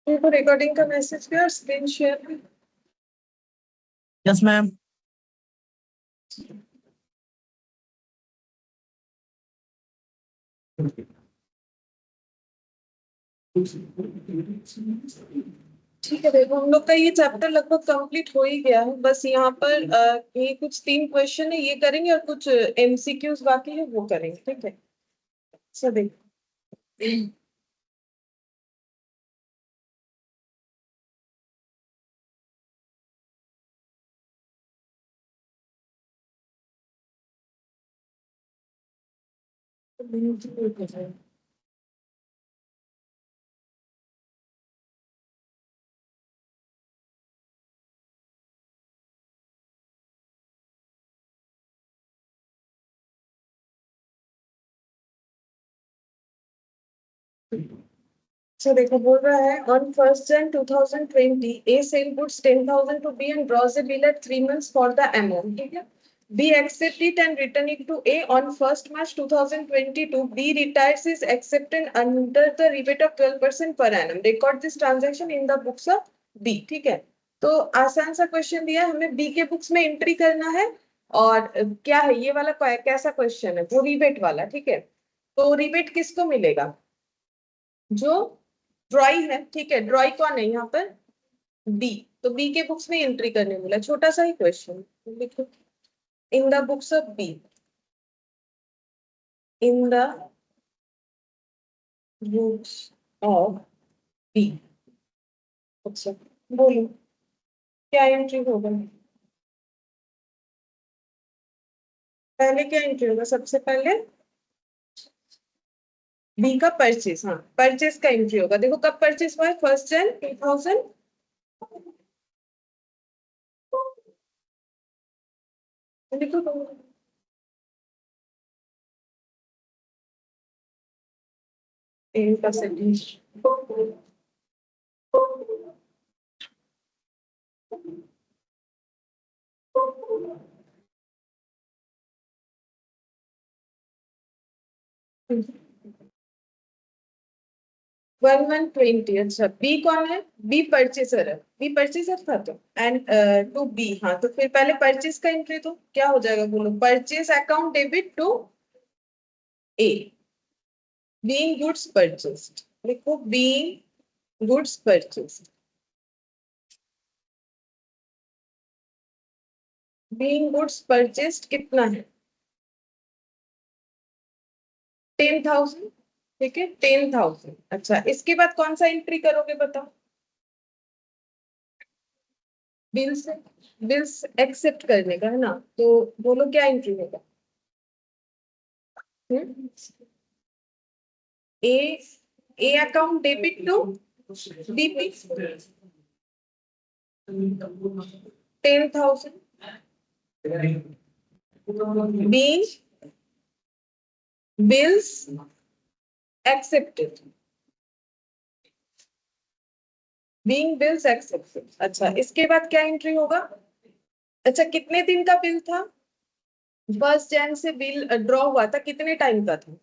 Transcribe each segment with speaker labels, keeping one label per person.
Speaker 1: तुमको रिकॉर्डिंग का मैसेज किया और स्क्रीन शेयर भी।
Speaker 2: Yes ma'am.
Speaker 1: ठीक है, देखो हम लोग का ये चैप्टर लगभग कंप्लीट हो ही गया है। बस यहाँ पर ये कुछ 3 क्वेश्चन है, ये करेंगे और कुछ एमसीक्यूज बाकी है वो करेंगे। ठीक है, सो देखो देखो बोल रहा है on 1st Jan 2020 A sale puts 10,000 to B and draws a bill at 3 months for the amount. ठीक है, B accept it and return it to A on 1st March 2022. B retires his acceptance under the rebate of 12% per annum. Record this transaction in the books of B. ठीक है, तो आसान सा question दिया हमें, B के books में entry करना है। और क्या है ये वाला कैसा क्वेश्चन है, वो रिबेट वाला। ठीक है, तो रिबेट किसको मिलेगा, जो ड्रॉई है। ठीक है, ड्रॉई कौन है यहाँ पर, बी। तो बी के बुक्स में एंट्री करने मिला, छोटा सा ही क्वेश्चन लिखो। In the books of B, in the books of B. अच्छा बोलो क्या एंट्री होगा, पहले क्या एंट्री होगा, सबसे पहले बी का परचेस। हाँ, परचेस का एंट्री होगा। देखो कब परचेस हुआ है, 1st Jan 2000। देखो 1120। अच्छा बी कौन है, बी परचेसर है, बी परचेसर था तो एंड टू बी। हाँ, तो फिर पहले परचेस का एंट्री, तो क्या हो जाएगा बोलो, purchase account debit to A, being goods purchased. लिखो being goods purchased, being goods purchased कितना है, 10,000। ठीक है, 10,000। अच्छा इसके बाद कौन सा एंट्री करोगे बताओ, बिल्स, बिल्स एक्सेप्ट करने का है ना, तो बोलो क्या एंट्री होगा। A, A account debit to BP 10,000, being bills accepted, being bills accepted. अच्छा इसके बाद क्या एंट्री होगा। अच्छा कितने दिन का बिल था, 1st Jan से बिल ड्रॉ हुआ था, कितने टाइम का था,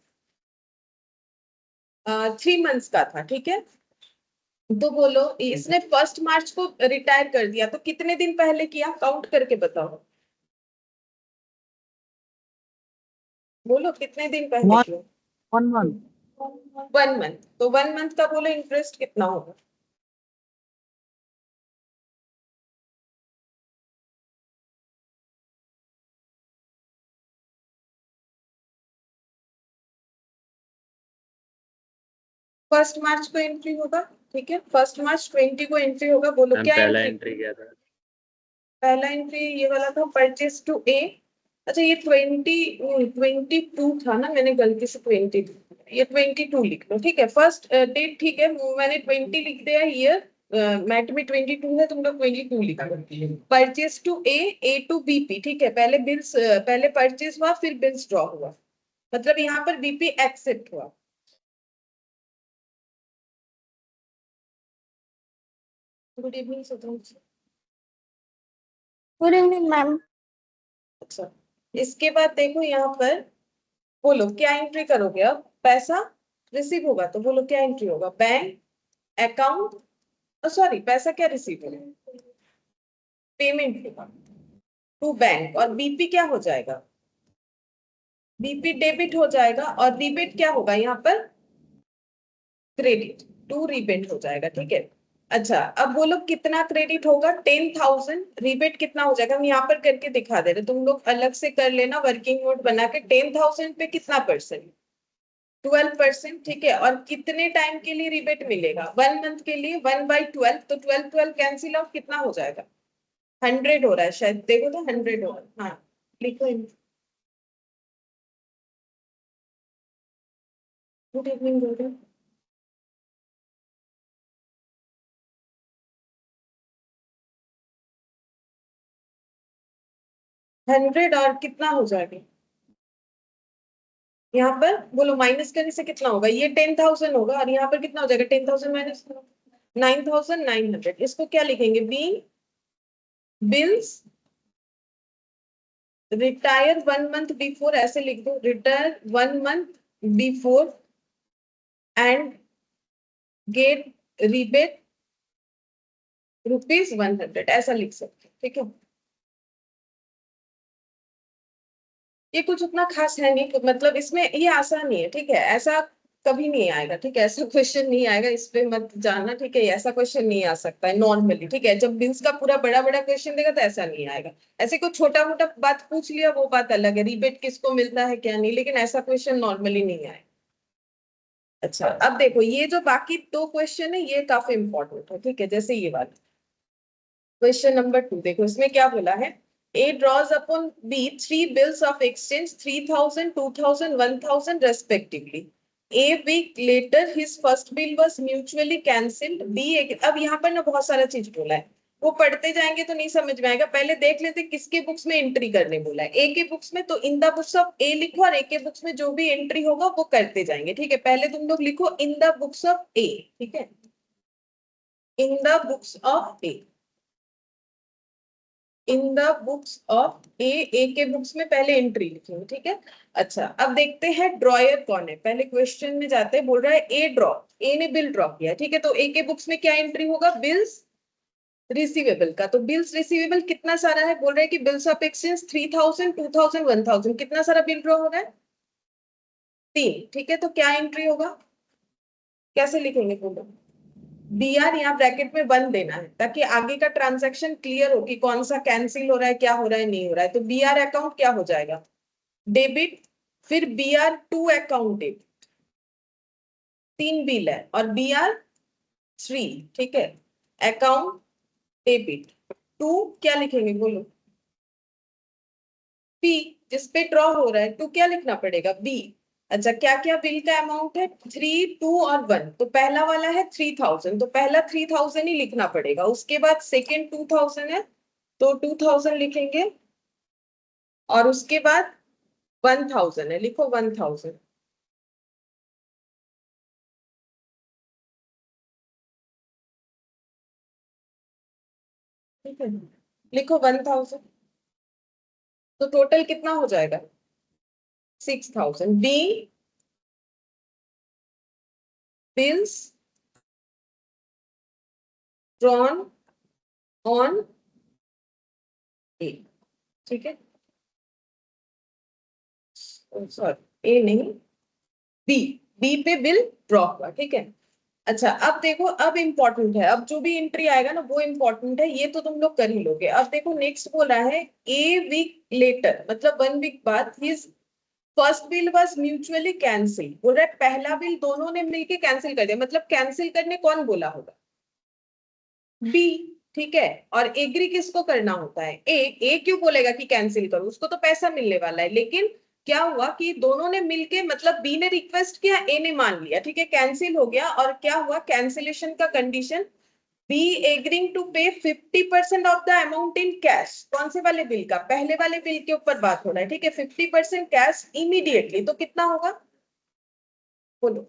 Speaker 1: 3 मंथ्स का था। ठीक है, तो बोलो इसने 1st March को रिटायर कर दिया, तो कितने दिन पहले किया, काउंट करके बताओ, बोलो कितने दिन पहले किया।
Speaker 2: 1 month।
Speaker 1: 1 मंथ, तो 1 मंथ का बोलो इंटरेस्ट कितना होगा। फर्स्ट मार्च को एंट्री होगा। ठीक है, 1st March 20 को एंट्री होगा। बोलो क्या
Speaker 3: पहला
Speaker 1: एंट्री,
Speaker 3: एंट्री क्या था,
Speaker 1: पहला एंट्री ये वाला था, परचेस टू ए। अच्छा ये 22 था ना, मैंने गलती से 20, ये 22 लिख लो। ठीक है, फर्स्ट डेट ठीक है, मैंने 20 लिख दिया, ईयर मैट में 22 है, तुम लोग 22 लिखा। Purchase to A, A to BP. ठीक है, पहले बिल्स, पहले परचेस हुआ फिर बिल्स ड्रॉ हुआ, मतलब यहाँ पर बीपी एक्सेप्ट हुआ। Good evening Sudhir.
Speaker 4: Good evening ma'am.
Speaker 1: अच्छा इसके बाद देखो यहाँ पर, बोलो क्या एंट्री करोगे अब, पैसा रिसीव होगा तो बोलो क्या एंट्री होगा, बैंक अकाउंट सॉरी, पैसा क्या रिसीव होगा, पेमेंट होगा टू बैंक, और बीपी क्या हो जाएगा, बीपी डेबिट हो जाएगा, और रिबेट क्या होगा यहाँ पर, क्रेडिट टू रिबेट हो जाएगा, ठीक है। अच्छा, अब बोलो कितना क्रेडिट होगा, 10,000, रिबेट कितना हो जाएगा, हम यहाँ पर करके दिखा दे रहे, तुम लोग अलग से कर लेना वर्किंग नोट बना के। 10,000 पे कितना परसेंट, 12%, ठीक है। और कितने टाइम के लिए रिबेट मिलेगा, 1 मंथ के लिए, 1/12, तो 12 कैंसिल आउट, कितना हो जाएगा, 100 हो रहा है शायद, देखो तो 100 हो रहा है, हाँ लिखो। गुड इवनिंग बोल रहे 100, और कितना हो जाएगा यहाँ पर, बोलो माइनस करने से कितना होगा, ये 10,000 होगा, और यहाँ पर कितना हो जाएगा, 10,000 माइनस 9,900, इसको क्या लिखेंगे, B bills retire 1 month before, ऐसे लिख दो, retire 1 month before and get rebate ₹100, ऐसा लिख सकते हैं, ठीक है। ये कुछ उतना खास है नहीं, मतलब इसमें ये आसान नहीं है, ठीक है, ऐसा कभी नहीं आएगा, ठीक है, ऐसा क्वेश्चन नहीं आएगा, इस पे मत जाना, ठीक है, ऐसा क्वेश्चन नहीं आ सकता है नॉर्मली, ठीक है। जब बिल्स का पूरा बड़ा बड़ा क्वेश्चन देगा तो ऐसा नहीं आएगा, ऐसे कोई छोटा मोटा बात पूछ लिया वो बात अलग है, रिबेट किसको मिलता है क्या नहीं, लेकिन ऐसा क्वेश्चन नॉर्मली नहीं आएगा। अच्छा, अब देखो ये जो बाकी 2 क्वेश्चन है ये काफी इंपॉर्टेंट है, ठीक है, जैसे ये वाला क्वेश्चन नंबर 2, देखो इसमें क्या बोला है, A draws upon B 3 bills of exchange 3,000, 2,000, 1,000 respectively. A week later his first bill was mutually cancelled. B अब यहाँ पर ना बहुत सारा चीज बोला है, वो पढ़ते जाएंगे तो नहीं समझ में आएगा, पहले देख लेते किसके बुक्स में एंट्री करने बोला है, ए के बुक्स में, तो इन द बुक्स ऑफ ए लिखो, और ए के बुक्स में जो भी एंट्री होगा वो करते जाएंगे, ठीक है। पहले तुम लोग लिखो in the books of A, ठीक है, in the books of A, in the books of A, A के बुक्स में पहले एंट्री लिखेंगे, ठीक है। अच्छा, अब देखते हैं ड्रॉयर कौन है, पहले क्वेश्चन में जाते हैं, बोल रहा है ए ड्रॉ, ए ने बिल ड्रॉ किया, ठीक है, तो ए के बुक्स में क्या एंट्री होगा, बिल्स रिसीवेबल का, तो बिल्स रिसीवेबल कितना सारा है, बोल रहे हैं कि बिल्स ऑफ एक्सचेंज 3,000, 2,000, 1,000, कितना सारा बिल ड्रॉ हो रहा है, 3, ठीक है, तो क्या एंट्री होगा, कैसे लिखेंगे, बोलो, बी आर यहाँ ब्रैकेट में 1 देना है ताकि आगे का ट्रांजैक्शन क्लियर हो कि कौन सा कैंसिल हो रहा है, क्या हो रहा है, नहीं हो रहा है, तो बी आर अकाउंट क्या हो जाएगा, डेबिट, फिर B R to account debit, 3 bill है, और बी आर 3, ठीक है, अकाउंट डेबिट टू, क्या लिखेंगे बोलो, पी, जिसपे ड्रॉ हो रहा है, टू क्या लिखना पड़ेगा, बी। अच्छा, क्या क्या बिल का अमाउंट है, 3, 2 और 1, तो पहला वाला है 3,000, तो पहला 3,000 ही लिखना पड़ेगा, उसके बाद सेकेंड 2,000 है तो 2,000 लिखेंगे, और उसके बाद 1,000 है, लिखो 1,000, ठीक है, लिखो 1,000, तो टोटल कितना हो जाएगा, 6,000, बी बिल्स ड्रॉन ऑन ए, ठीक है, सॉरी ए नहीं, बी, बी पे बिल ड्रॉ हुआ, ठीक है। अच्छा, अब देखो, अब इंपॉर्टेंट है, अब जो भी एंट्री आएगा ना वो इंपॉर्टेंट है, ये तो तुम लोग कर ही लोगे। अब देखो नेक्स्ट बोल रहा है, ए वीक लेटर, मतलब 1 वीक बाद, his first bill was mutually cancel, बोल रहा है पहला बिल दोनों ने मिलके कैंसिल कर दिया, मतलब कैंसिल करने कौन बोला होगा, बी, ठीक है। और एग्री किसको करना होता है, ए क्यों बोलेगा कि कैंसिल करो, उसको तो पैसा मिलने वाला है, लेकिन क्या हुआ कि दोनों ने मिलके, मतलब बी ने रिक्वेस्ट किया, ए ने मान लिया, ठीक है, कैंसिल हो गया, और क्या हुआ, कैंसिलेशन का कंडीशन, बी एग्रीइंग टू पे 50% of the amount in cash, कौन से वाले बिल का, पहले वाले बिल के ऊपर बात हो रहा है, ठीक है, 50% कैश इमीडिएटली, तो कितना होगा, बोलो,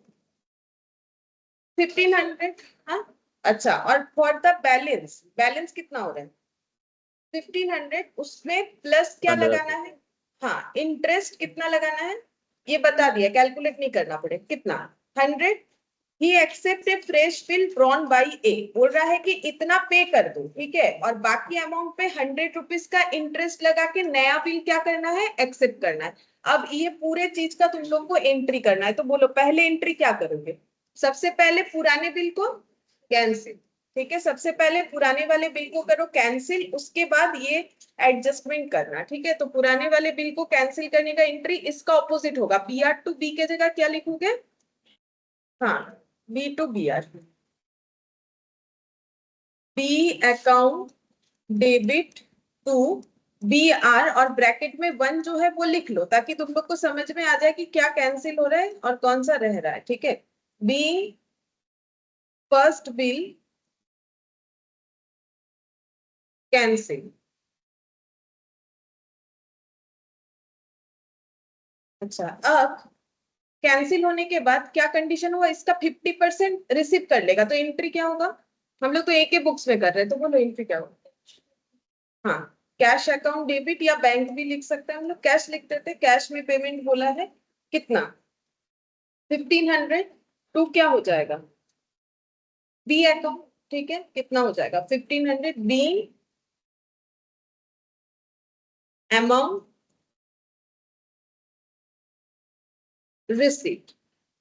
Speaker 1: 1,500, हाँ। अच्छा, और फॉर द बैलेंस, बैलेंस कितना हो रहा है, 1,500, उसमें प्लस क्या लगाना है, हाँ इंटरेस्ट कितना लगाना है, ये बता दिया, कैलकुलेट नहीं करना पड़ेगा, कितना, 100, ही accept a fresh bill drawn by A, बोल रहा है कि इतना पे कर दो, ठीक है, और बाकी अमाउंट पे 100 रुपीज का इंटरेस्ट लगा के नया बिल क्या करना है, एक्सेप्ट करना है। अब ये पूरे चीज का तुम लोग को एंट्री करना है, तो बोलो पहले एंट्री क्या करोगे। सबसे पहले पुराने बिल को कैंसिल, ठीक है, सबसे पहले पुराने वाले बिल को करो कैंसिल, उसके बाद ये एडजस्टमेंट करना, ठीक है। तो पुराने वाले बिल को कैंसिल करने का एंट्री इसका ऑपोजिट होगा, बी आर टू बी के जगह क्या लिखोगे, हाँ, B to B R, B account debit to B R, और ब्रैकेट में 1 जो है वो लिख लो, ताकि तुम लोग को समझ में आ जाए कि क्या कैंसिल हो रहा है और कौन सा रह रहा है, ठीक है। B first bill cancel. अच्छा, अब कैंसिल होने के बाद क्या कंडीशन हुआ, इसका 50% रिसीव कर लेगा, तो एंट्री क्या होगा, हम लोग तो एक ही बुक्स में कर रहे हैं, तो बोलो एंट्री क्या होगा। हाँ, कैश अकाउंट डेबिट या बैंक भी लिख सकते हैं हम लोग, कैश लिख देते, कैश में पेमेंट बोला है कितना, 1500 टू क्या हो जाएगा, बी अकाउंट, ठीक है, कितना हो जाएगा 1500 बी अमाउंट रिसीट।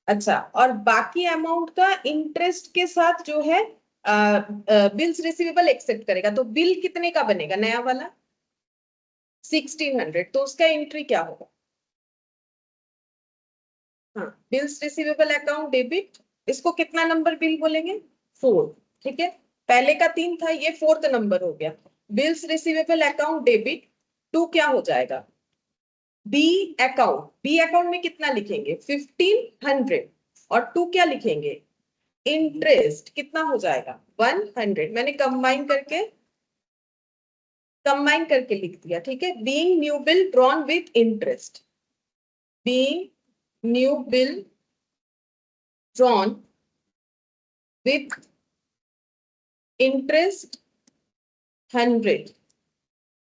Speaker 1: अच्छा, और बाकी अमाउंट का इंटरेस्ट के साथ जो है बिल्स रिसीवेबल एक्सेप्ट करेगा, तो बिल कितने का बनेगा नया वाला, 1600, तो उसका एंट्री क्या होगा, हाँ, बिल्स रिसीवेबल अकाउंट डेबिट, इसको कितना नंबर बिल बोलेंगे, 4, ठीक है, पहले का 3 था, ये 4th नंबर हो गया। Bills receivable account debit to क्या हो जाएगा, बी अकाउंट, बी अकाउंट में कितना लिखेंगे 1500, और टू क्या लिखेंगे, इंटरेस्ट कितना हो जाएगा 100, मैंने कंबाइन करके लिख दिया, ठीक है। Being new bill drawn with interest, being new bill drawn with interest 100,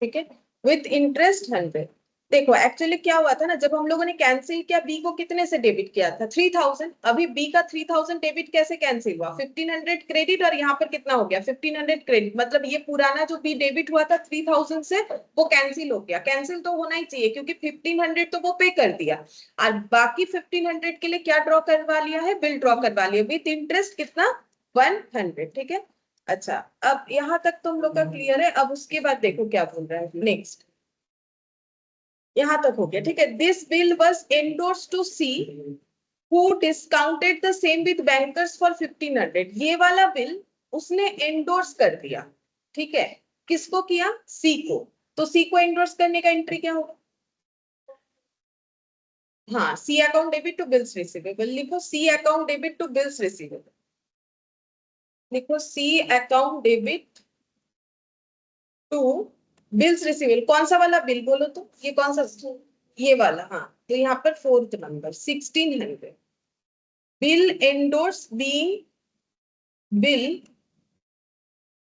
Speaker 1: ठीक है, विथ इंटरेस्ट 100। देखो एक्चुअली क्या हुआ था ना, जब हम लोगों ने कैंसिल किया बी को कितने से डेबिट किया था 3000, अभी बी का 3000 डेबिट कैसे कैंसिल हुआ, 1500 क्रेडिट, और यहाँ पर कितना हो गया 1500 क्रेडिट, मतलब ये पुराना जो बी डेबिट हुआ था 3000 से वो कैंसिल हो गया, कैंसिल तो होना ही चाहिए क्योंकि 1500 तो वो पे कर दिया, और बाकी 1500 के लिए क्या ड्रॉ करवा लिया है, बिल ड्रॉ करवा लिया विथ इंटरेस्ट कितना 100, ठीक है। अच्छा, अब यहां तक तुम लोग का क्लियर है, अब उसके बाद देखो क्या बोल रहा है नेक्स्ट, यहां तक हो गया, ठीक है। This bill was endorse to C who discounted the same with bankers for 1500, ये वाला बिल उसने एंडोर्स कर दिया, ठीक है, किसको किया, सी को, तो सी को एंडोर्स करने का एंट्री क्या होगा, हाँ, C account debit to bills receivable, लिखो C account debit to bills receivable, लिखो C account debit to bills receivable, कौन सा वाला बिल बोलो तो, ये कौन सा, ये वाला, हाँ, तो यहाँ पर 4th number 1600, bill endorse being bill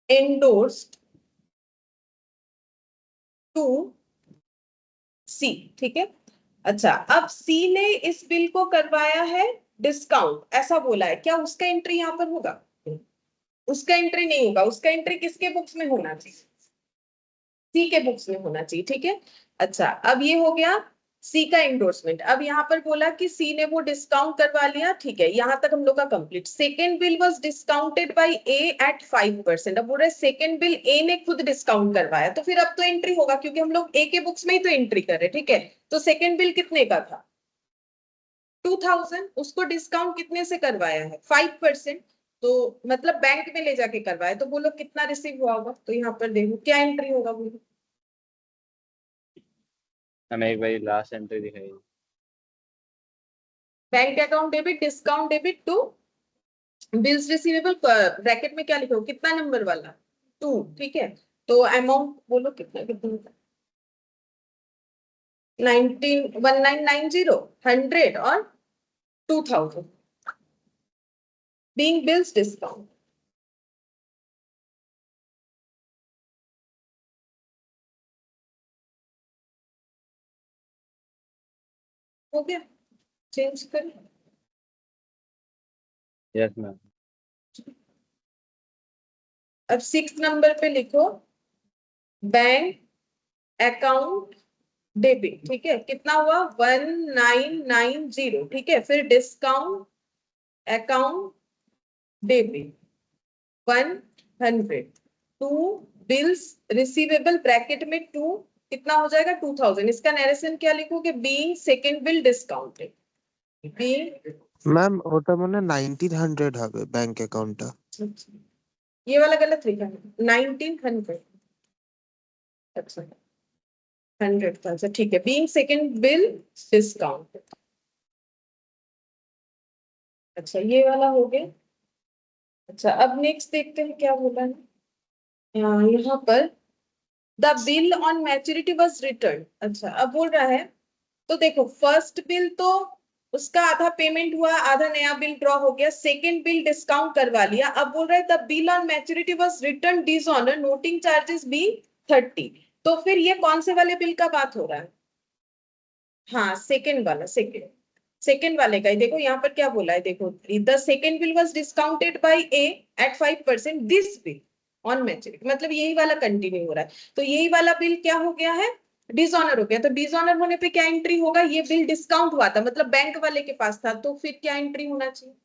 Speaker 1: endorsed to C, ठीक है। अच्छा, अब सी ने इस बिल को करवाया है डिस्काउंट, ऐसा बोला है, क्या उसका एंट्री यहाँ पर होगा, उसका एंट्री नहीं होगा, उसका एंट्री किसके बुक्स में होना चाहिए, सी के बुक्स में होना चाहिए, ठीक है। अच्छा, अब ये हो गया सी का एंडोर्समेंट, अब यहाँ पर बोला कि सी ने वो डिस्काउंट करवा लिया, ठीक है, यहां तक हम लोग का complete. Second bill was discounted by A at 5%, अब बोल रहे सेकेंड बिल ए ने खुद डिस्काउंट करवाया, तो फिर अब तो एंट्री होगा क्योंकि हम लोग ए के बुक्स में ही तो एंट्री कर रहे, ठीक है। तो सेकेंड बिल कितने का था 2000, उसको डिस्काउंट कितने से करवाया है 5%, तो मतलब बैंक में ले जाके करवाया, तो बोलो कितना रिसीव हुआ होगा, तो यहाँ पर देखो क्या एंट्री होगा, बोलो
Speaker 3: हमें एक बार लास्ट एंट्री दिखाई।
Speaker 1: Bank account debit discount debit to bills receivable, bracket में क्या लिखो कितना नंबर वाला 2, ठीक है। तो अमाउंट बोलो कितना कितना, 191990, 100 और 2000, बीइंग बिल्स डिस्काउंट, हो गया, चेंज कर
Speaker 3: Yes, ma'am.
Speaker 1: अब 6 नंबर पे लिखो बैंक अकाउंट डेबिट, ठीक है, कितना हुआ 1990, ठीक है, फिर discount account debit 100, to bills receivable bracket में 2 कितना हो जाएगा 2000। इसका नरेशन क्या लिखोगे, being second bill discounted, being
Speaker 4: ma'am ওটা মানে 1900 হবে ব্যাংক অ্যাকাউন্টটা।
Speaker 1: ये वाला गलत लिखा है 1900, अच्छा 100,000, ठीक है, बीइंग सेकंड बिल डिस्काउंटेड। अच्छा ये वाला हो गया। अच्छा अब नेक्स्ट देखते हैं क्या बोला है यहाँ पर, the bill on maturity was return. अच्छा अब बोल रहा है, तो देखो फर्स्ट बिल तो उसका आधा पेमेंट हुआ, आधा नया बिल ड्रॉ हो गया, सेकंड बिल डिस्काउंट करवा लिया, अब बोल रहा है the bill on maturity was return dishonour noting charges be 30। तो फिर ये कौन से वाले बिल का बात हो रहा है, हाँ सेकंड वाला, सेकंड वाले का ही देखो यहाँ पर क्या बोला है, देखो the second bill was discounted by A at 5%, this bill on maturity, मतलब यही वाला कंटिन्यू हो रहा है, तो यही वाला बिल क्या हो गया है, डिसऑनर हो गया। तो डिसऑनर होने पे क्या एंट्री होगा, ये बिल डिस्काउंट हुआ था मतलब बैंक वाले के पास था, तो फिर क्या एंट्री होना चाहिए,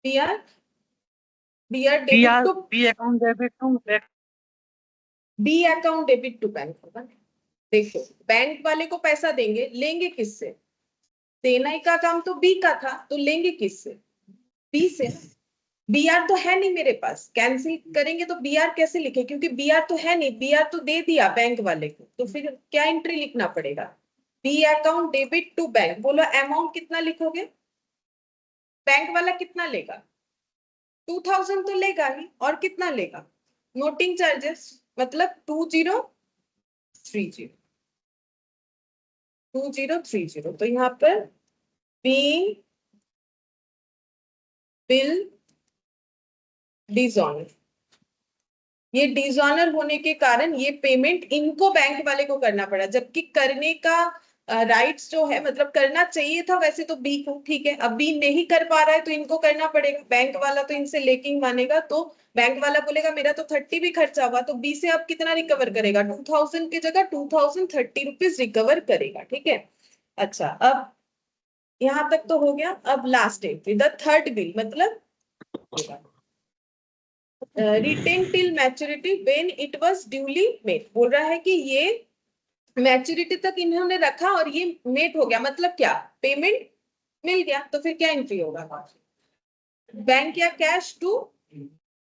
Speaker 1: BR, BR debit to,
Speaker 2: B account debit to
Speaker 1: B account debit to bank होगा। देखो बैंक वाले को पैसा देंगे, लेंगे किससे, देना ही का काम तो बी का था, तो लेंगे किससे, बी से। बीआर तो है नहीं मेरे पास, कैंसिल करेंगे तो बीआर कैसे लिखे, क्योंकि बीआर तो है नहीं, बीआर तो दे दिया बैंक वाले को, तो फिर क्या एंट्री लिखना पड़ेगा, B account debit to bank. बोलो अमाउंट कितना लिखोगे, बैंक वाला कितना लेगा 2000 तो लेगा ही, और कितना लेगा, नोटिंग चार्जेस मतलब 2030, 2030, तो यहाँ पर बीइंग बिल डिसऑनर, ये डिसऑनर होने के कारण ये पेमेंट इनको बैंक वाले को करना पड़ा, जबकि करने का राइट्स जो है, मतलब करना चाहिए था वैसे तो बी को, ठीक है, अब बी नहीं कर पा रहा है तो इनको करना पड़ेगा, बैंक वाला तो इनसे लेकिन मानेगा, तो बैंक वाला बोलेगा मेरा तो 30 भी खर्चा हुआ, तो बी से अब कितना रिकवर करेगा, 2000 की जगह 2030 रुपीज रिकवर करेगा, ठीक है। अच्छा अब यहाँ तक तो हो गया, अब last entry the third bill, मतलब retain till maturity when it was duly made, बोल रहा है कि ये मैच्योरिटी तक इन्होंने रखा और ये मेट हो गया, मतलब क्या पेमेंट मिल गया, तो फिर क्या एंट्री होगा, बैंक या कैश टू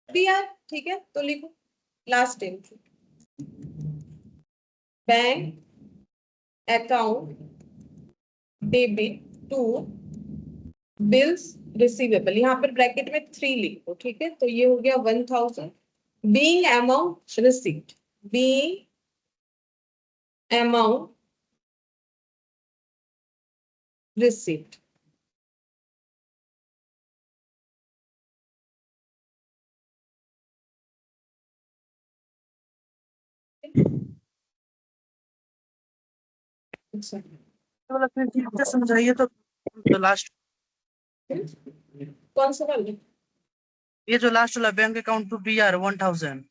Speaker 1: बीआर, ठीक है, तो लिखो last entry bank account debit to bills receivable, यहाँ पर ब्रैकेट में 3 लिखो, ठीक है, तो ये हो गया 1000, being amount received, being amount received, अच्छा
Speaker 2: वाला फिर ठीक से समझाइए तो लास्ट,
Speaker 1: कौन सा वाला,
Speaker 2: ये जो लास्ट वाला बैंक अकाउंट टू BR 1000।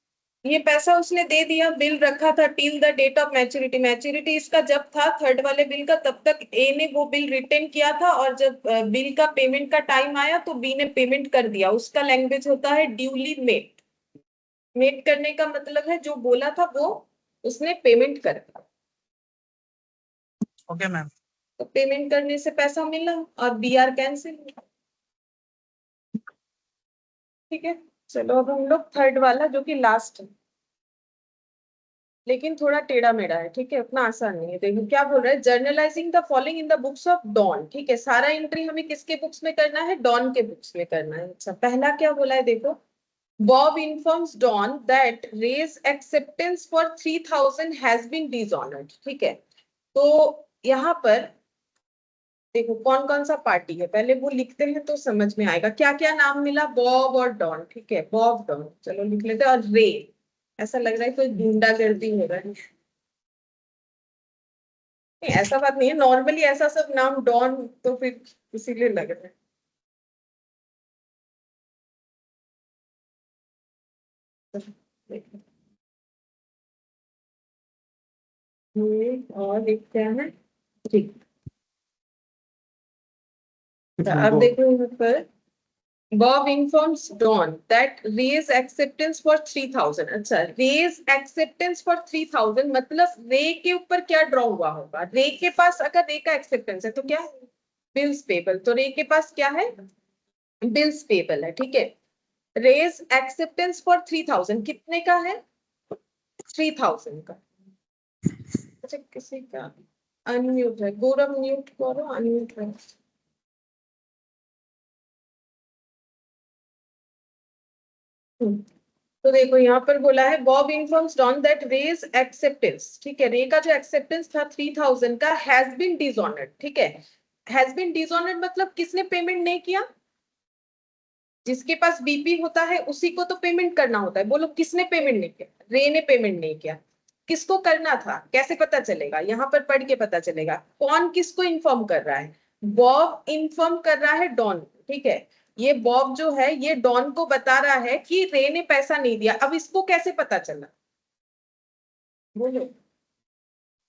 Speaker 1: ये पैसा उसने दे दिया, बिल रखा था till the date of maturity, maturity इसका जब था थर्ड वाले बिल का, तब तक ए ने वो बिल रिटर्न किया था, और जब बिल का पेमेंट का टाइम आया तो बी ने पेमेंट कर दिया, उसका लैंग्वेज होता है ड्यूली मेड, मेड करने का मतलब है जो बोला था वो उसने पेमेंट कर दिया,
Speaker 2: ओके मैम।
Speaker 1: तो पेमेंट करने से पैसा मिला और बी आर कैंसिल, ठीक है। चलो अब हम लोग थर्ड वाला जो कि लास्ट है, लेकिन थोड़ा टेढ़ा मेढ़ा है, ठीक है, उतना आसान नहीं है। देखो क्या बोल रहा है, journalising the following in the books of Don, ठीक है, सारा एंट्री हमें किसके बुक्स में करना है, डॉन के बुक्स में करना है। अच्छा पहला क्या बोला है, देखो Bob informs Don that Ray's acceptance for 3000 has been dishonoured, ठीक है, तो यहाँ पर देखो कौन कौन सा पार्टी है, पहले वो लिखते हैं तो समझ में आएगा, क्या क्या नाम मिला, बॉब और डॉन, ठीक है, बॉब डॉन चलो लिख लेते हैं, और रे, ऐसा लग रहा है कोई गुंडागर्दी हो रहा है, नहीं ऐसा बात नहीं है, नॉर्मली ऐसा सब नाम डॉन तो फिर इसीलिए लग रहा है। और एक क्या है, ठीक। तो अब देखो यहाँ पर Bob informs Don that raise acceptance for 3000। अच्छा, raise acceptance for 3000 मतलब रे के ऊपर क्या ड्रॉ हुआ होगा? रे के पास अगर रे का एक्सेप्टेंस है तो क्या है? Bills payable. तो रे के पास क्या है? बिल्स पेबल है, ठीक है। रेज एक्सेप्टेंस फॉर 3000 कितने का है? 3000 का। अच्छा, किसी का अनम्यूट है, गौरव म्यूट करो, अनम्यूट है। तो देखो यहाँ पर बोला है Bob informs Don that Ray's acceptance, ठीक है, रे का जो एक्सेप्टेंस था 3000 का हैज बीन डिसऑनर्ड, ठीक है। हैज बीन डिसऑनर्ड मतलब किसने पेमेंट नहीं किया? जिसके पास बीपी होता है उसी को तो पेमेंट करना होता है। बोलो किसने पेमेंट नहीं किया? रे ने पेमेंट नहीं किया। किसको करना था? कैसे पता चलेगा? यहाँ पर पढ़ के पता चलेगा। कौन किसको इन्फॉर्म कर रहा है? बॉब इन्फॉर्म कर रहा है डॉन, ठीक है। ये बॉब जो है ये डॉन को बता रहा है कि रे ने पैसा नहीं दिया। अब इसको कैसे पता चला? बोलो।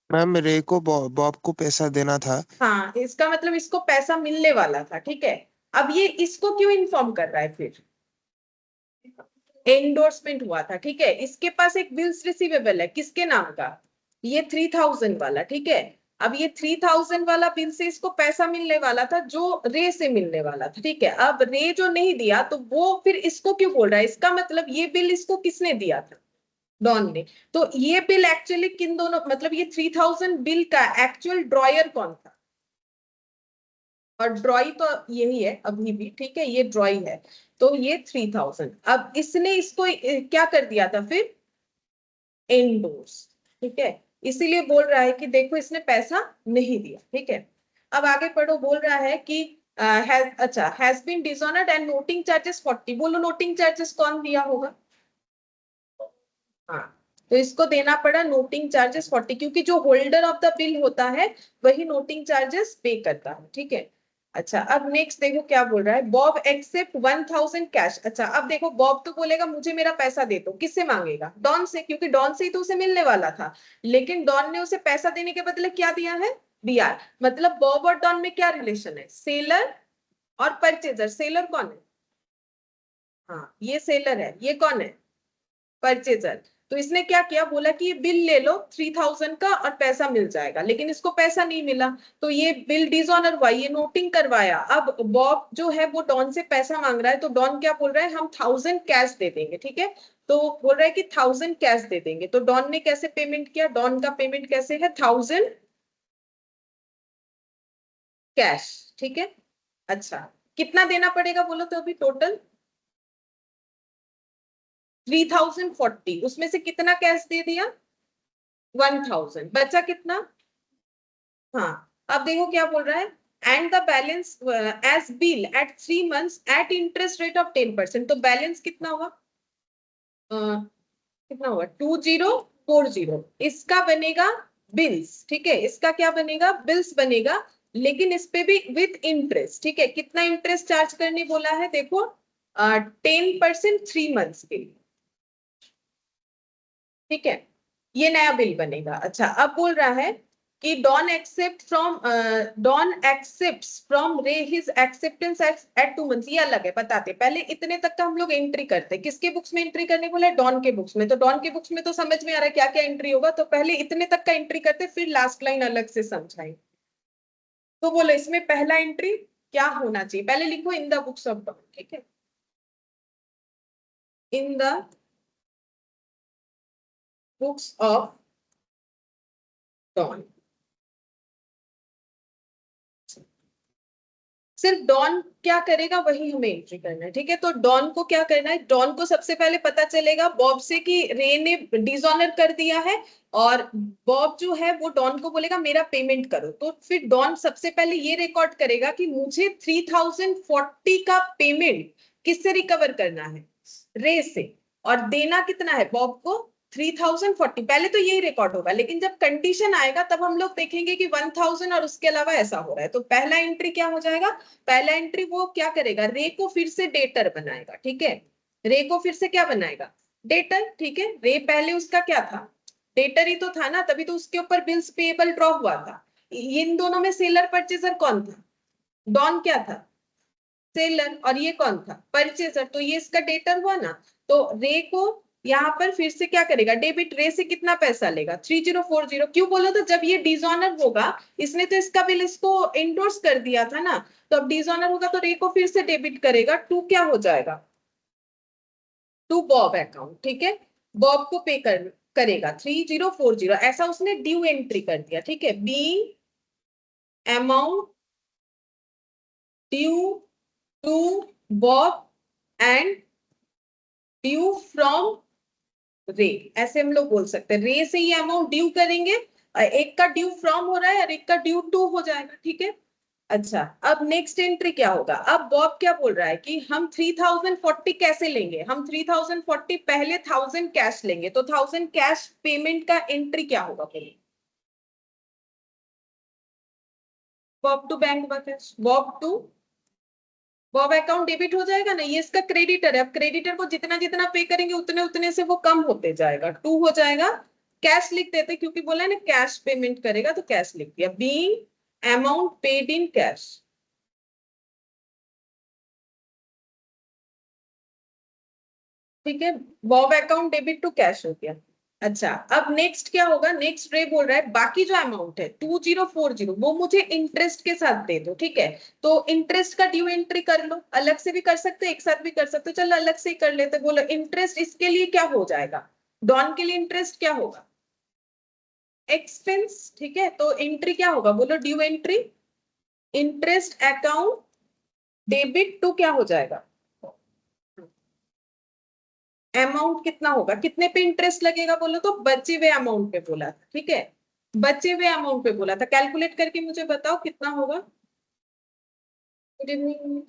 Speaker 4: मैम रे को बॉब को पैसा देना था।
Speaker 1: हाँ, इसका मतलब इसको पैसा मिलने वाला था, ठीक है। अब ये इसको क्यों इन्फॉर्म कर रहा है फिर? एंडोर्समेंट हुआ था, ठीक है। इसके पास एक बिल्स रिसीवेबल है, किसके नाम का? ये 3000 वाला, ठीक है। अब ये 3000 वाला बिल से इसको पैसा मिलने वाला था जो रे से मिलने वाला था, ठीक है। अब रे जो नहीं दिया तो वो फिर इसको क्यों बोल रहा है? इसका मतलब ये बिल इसको किसने दिया था? डॉन ने। तो ये बिल एक्चुअली किन दोनों, मतलब ये 3000 बिल का एक्चुअल ड्रॉयर कौन था? और ड्रॉई तो यही है अभी भी, ठीक है, ये ड्रॉई है। तो ये 3000, अब इसने इसको क्या कर दिया था फिर? एंडोर्स, ठीक है। इसीलिए बोल रहा है कि देखो इसने पैसा नहीं दिया, ठीक है। अब आगे पढ़ो, बोल रहा है कि अच्छा, has been dishonoured and noting charges 40। बोलो नोटिंग चार्जेस कौन दिया होगा? हाँ, तो इसको देना पड़ा नोटिंग चार्जेस 40, क्योंकि जो होल्डर ऑफ द बिल होता है वही नोटिंग चार्जेस पे करता है, ठीक है। अच्छा, अब नेक्स्ट देखो क्या बोल रहा है, बॉब एक्सेप्ट 1000 कैश। अच्छा, अब देखो बॉब तो बोलेगा मुझे मेरा पैसा दे दो। किससे मांगेगा? डॉन से, क्योंकि डॉन से ही तो उसे मिलने वाला था। लेकिन डॉन ने उसे पैसा देने के बदले क्या दिया है? बीआर। मतलब बॉब और डॉन में क्या रिलेशन है? सेलर और परचेजर। सेलर कौन है? हाँ, ये सेलर है। ये कौन है? परचेजर। तो इसने क्या किया, बोला कि ये बिल ले लो 3000 का और पैसा मिल जाएगा, लेकिन इसको पैसा नहीं मिला। तो ये बिल डिसऑनर हुआ, ये नोटिंग करवाया। अब बॉब जो है वो डॉन से पैसा मांग रहा है, तो डॉन क्या बोल रहा है, हम 1000 कैश दे देंगे, ठीक है। तो बोल रहा है कि 1000 कैश दे देंगे। तो डॉन ने कैसे पेमेंट किया? डॉन का पेमेंट कैसे है? 1000 कैश, ठीक है। अच्छा, कितना देना पड़ेगा बोलो तो अभी टोटल? 3040। उसमें से कितना कैश दे दिया? 1000। बचा कितना? हाँ, अब देखो क्या बोल रहा है, and the balance as bill at 3 months at interest rate of 10%। तो बैलेंस कितना हुआ? कितना हुआ? 2040। इसका बनेगा बिल्स, ठीक है। इसका क्या बनेगा? बिल्स बनेगा। लेकिन इस पे भी विथ इंटरेस्ट, ठीक है। कितना इंटरेस्ट चार्ज करने बोला है देखो? 10% 3 months के लिए, ठीक है। ये नया बिल बनेगा। अच्छा, अब बोल रहा है कि don accepts from Ray his acceptance at 2 months। ये अलग है, बताते पहले इतने तक का हम लोग एंट्री करते। किसके बुक्स में एंट्री करने बोला है? डॉन के बुक्स में। तो डॉन के बुक्स में तो समझ में आ रहा है क्या क्या एंट्री होगा। तो पहले इतने तक का एंट्री करते, फिर लास्ट लाइन अलग से समझाएंगे। तो बोलो इसमें पहला एंट्री क्या होना चाहिए? पहले लिखो in the books of Don, ठीक है। In the books of Don. सिर्फ डॉन क्या करेगा वही हमें एंट्री करना है, ठीक है। तो डॉन को क्या करना है? डॉन को सबसे पहले पता चलेगा बॉब से कि रे ने डिसऑनर कर दिया है, और बॉब जो है वो डॉन को बोलेगा मेरा पेमेंट करो। तो फिर डॉन सबसे पहले ये रिकॉर्ड करेगा कि मुझे 3040 का पेमेंट किससे रिकवर करना है? रे से। और देना कितना है बॉब को? 3040, पहले तो यही रिकॉर्ड होगा, लेकिन जब कंडीशन आएगा तब हम लोग देखेंगे कि 1000 और उसके अलावा ऐसा हो रहा है। तो पहला एंट्री क्या हो जाएगा, पहला एंट्री वो क्या करेगा, रे को फिर से डेटर बनाएगा, ठीक है, रे को फिर से क्या बनाएगा, डेटर, ठीक है। रे पहले उसका क्या था, डेटर ही तो था ना, तभी तो उसके ऊपर बिल्स पेएबल ड्रॉ हुआ था। इन दोनों में सेलर परचेजर कौन था, डॉन क्या था, सेलर, और ये कौन था, परचेजर, तो ये इसका डेटर हुआ ना। तो रे को यहाँ पर फिर से क्या करेगा, डेबिट, रे से कितना पैसा लेगा, 3040। क्यों बोलो तो जब ये डिसऑनर होगा, इसने तो इसका बिल इसको इंडोर्स कर दिया था ना, तो अब डिसऑनर होगा तो रे को फिर से डेबिट करेगा, टू क्या हो जाएगा, टू बॉब अकाउंट, ठीक है, बॉब को पे करेगा 3040, ऐसा उसने ड्यू एंट्री कर दिया, ठीक है। B amount due to Bob and due from Ray, ऐसे हम लोग बोल सकते हैं, रे से ये अमाउंट ड्यू करेंगे, एक का ड्यू फ्रॉम हो रहा है और एक का ड्यू टू हो जाएगा, ठीक है। अच्छा, अब नेक्स्ट एंट्री क्या होगा, अब बॉब क्या बोल रहा है कि हम 3040 कैसे लेंगे, हम 3040 पहले 1000 कैश लेंगे, तो 1000 कैश पेमेंट का एंट्री क्या होगा, बोलिए, Bob to bank cash, Bob account debit हो जाएगा ना, ये इसका क्रेडिटर है, अब क्रेडिटर को जितना जितना पे करेंगे उतने उतने से वो कम होते जाएगा, टू हो जाएगा, कैश लिख देते क्योंकि बोला है ना कैश पेमेंट करेगा, तो कैश लिख दिया, being amount paid in cash, ठीक है, Bob account debit to cash हो गया। अच्छा, अब नेक्स्ट क्या होगा, नेक्स्ट रे बोल रहा है बाकी जो अमाउंट है 2040 वो मुझे इंटरेस्ट के साथ दे दो, ठीक है। तो इंटरेस्ट का ड्यू एंट्री कर लो, अलग से भी कर सकते एक साथ भी कर सकते, चलो अलग से ही कर लेते। बोलो इंटरेस्ट इसके लिए क्या हो जाएगा, डॉन के लिए इंटरेस्ट क्या होगा, एक्सपेंस, ठीक है। तो एंट्री क्या होगा, बोलो due entry, interest account debit to क्या हो जाएगा, अमाउंट कितना होगा, कितने पे इंटरेस्ट लगेगा, बोलो तो बचे हुए अमाउंट पे बोला था, ठीक है, बचे हुए अमाउंट पे बोला था, कैलकुलेट करके मुझे बताओ कितना होगा। Good evening,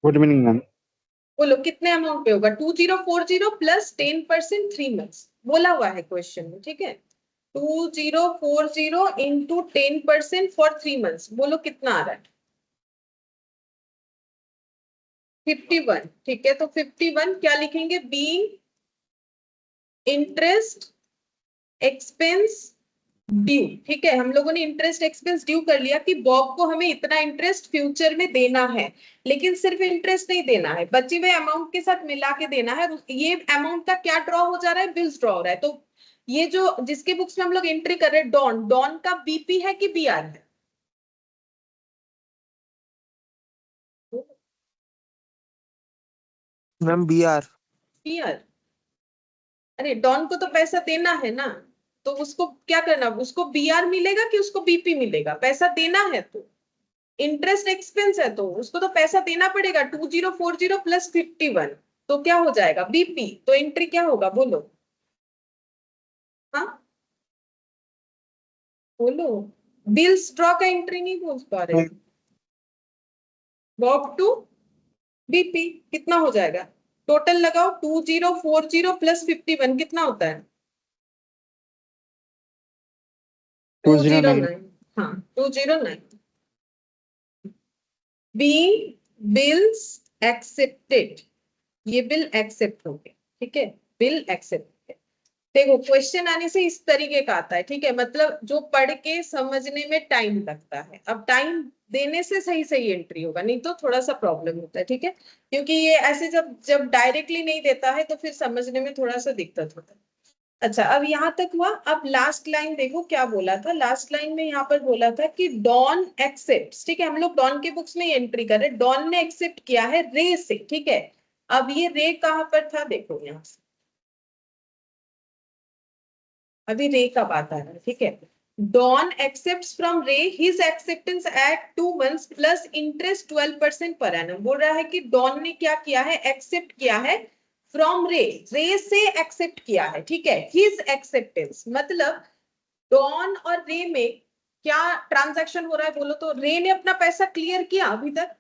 Speaker 3: good evening ma'am.
Speaker 1: बोलो कितने अमाउंट पे होगा, 2040 प्लस 10% 3 मंथ्स बोला हुआ है क्वेश्चन में, ठीक है, 2040 इंटू 10% फॉर 3 मंथ्स, बोलो कितना आ रहा है, 51, ठीक है। तो 51 क्या लिखेंगे, बी इंटरेस्ट एक्सपेंस ड्यू, ठीक है, हम लोगों ने इंटरेस्ट एक्सपेंस ड्यू कर लिया कि बॉब को हमें इतना इंटरेस्ट फ्यूचर में देना है, लेकिन सिर्फ इंटरेस्ट नहीं देना है, बचे हुए अमाउंट के साथ मिला के देना है। ये अमाउंट का क्या ड्रॉ हो जा रहा है, बिल्स ड्रॉ हो रहा है। तो ये जो जिसके बुक्स में हम लोग एंट्री कर रहे हैं, डॉन, डॉन का बीपी है कि बीआर है,
Speaker 4: मैम BR।
Speaker 1: बीआर, अरे डॉन को तो पैसा देना है ना, तो उसको क्या करना, उसको बीआर मिलेगा कि उसको बीपी मिलेगा, पैसा देना है तो इंटरेस्ट एक्सपेंस है तो उसको तो पैसा देना पड़ेगा, 2040 प्लस 51 तो क्या हो जाएगा, बीपी। तो एंट्री क्या होगा, बोलो, हाँ बोलो, बिल्स ड्रॉ का एंट्री नहीं बोल पा रहे, बॉब टू बीपी कितना हो जाएगा, टोटल लगाओ, 2040 प्लस 51 कितना होता है,
Speaker 3: 209।
Speaker 1: 209, हाँ 209, बी बिल्स एक्सेप्टेड, ये बिल एक्सेप्ट हो गया, ठीक है, बिल एक्सेप्ट। देखो क्वेश्चन आने से इस तरीके का आता है, ठीक है, मतलब जो पढ़ के समझने में टाइम लगता है, अब टाइम देने से सही सही एंट्री होगा, नहीं तो थोड़ा सा प्रॉब्लम होता है, ठीक है, क्योंकि ये ऐसे जब जब डायरेक्टली नहीं देता है तो फिर समझने में थोड़ा सा दिक्कत होता है। अच्छा, अब यहाँ तक हुआ, अब लास्ट लाइन देखो क्या बोला था, लास्ट लाइन में यहाँ पर बोला था कि डॉन एक्सेप्ट, ठीक है, हम लोग डॉन के बुक्स में एंट्री कर रहे हैं, डॉन ने एक्सेप्ट किया है रे से, ठीक है। अब ये रे कहाँ पर था, देखो यहाँ से, अभी रे का बात आ रहा है, ठीक है, Don accepts from Ray his acceptance at 2 months plus interest 12% पर एनम, बोल रहा है कि डॉन ने क्या किया है, एक्सेप्ट किया है फ्रॉम रे, रे से एक्सेप्ट किया है, ठीक है, हिज एक्सेप्टेंस मतलब डॉन और रे में क्या ट्रांजैक्शन हो रहा है, बोलो तो रे ने अपना पैसा क्लियर किया अभी तक,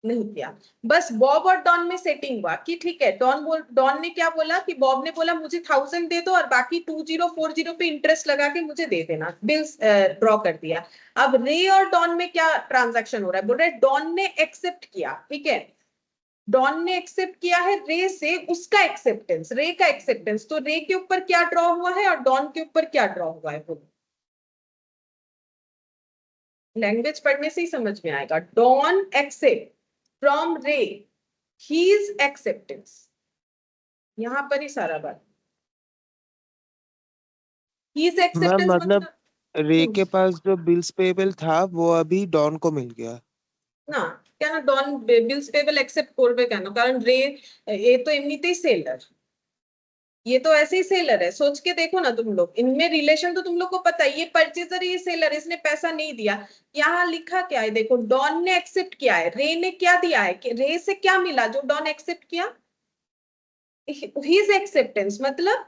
Speaker 1: नहीं किया। बस बॉब और डॉन में सेटिंग हुआ कि ठीक है, डॉन ने क्या बोला कि बॉब ने बोला मुझे 1000 दे दो और बाकी 2040 पे इंटरेस्ट लगा के मुझे दे देना, बिल्स ड्रॉ कर दिया। अब रे और डॉन में क्या ट्रांजैक्शन हो रहा है, बोल रहे डॉन ने एक्सेप्ट किया, ठीक है, डॉन ने एक्सेप्ट किया है रे से उसका एक्सेप्टेंस, रे का एक्सेप्टेंस, तो रे के ऊपर क्या ड्रॉ हुआ है और डॉन के ऊपर क्या ड्रॉ हुआ है, बोलो। लैंग्वेज पढ़ने से ही समझ में आएगा। डॉन एक्सेप्ट फ्रॉम रे हीज एक्सेप्टेंस, यहां पर ही सारा बात। हीज
Speaker 4: मैम
Speaker 1: एक्सेप्टेंस
Speaker 4: मतलब रे
Speaker 1: हम्म,
Speaker 4: के पास जो बिल्स पेबल था वो अभी डॉन को मिल गया।
Speaker 1: না কেন ডন বিলস পেবল एक्सेप्ट করবে কেন, কারণ রে ये तो এমনিতেই सेलर, ये तो ऐसे ही सेलर है, सोच के देखो ना तुम लोग, इनमें रिलेशन तो तुम लोग को पता है, ये परचेजर ये सेलर, इसने पैसा नहीं दिया। यहाँ लिखा क्या है देखो, डॉन ने एक्सेप्ट किया है, रे ने क्या दिया है, कि रे से क्या मिला जो डॉन एक्सेप्ट किया, हिज एक्सेप्टेंस मतलब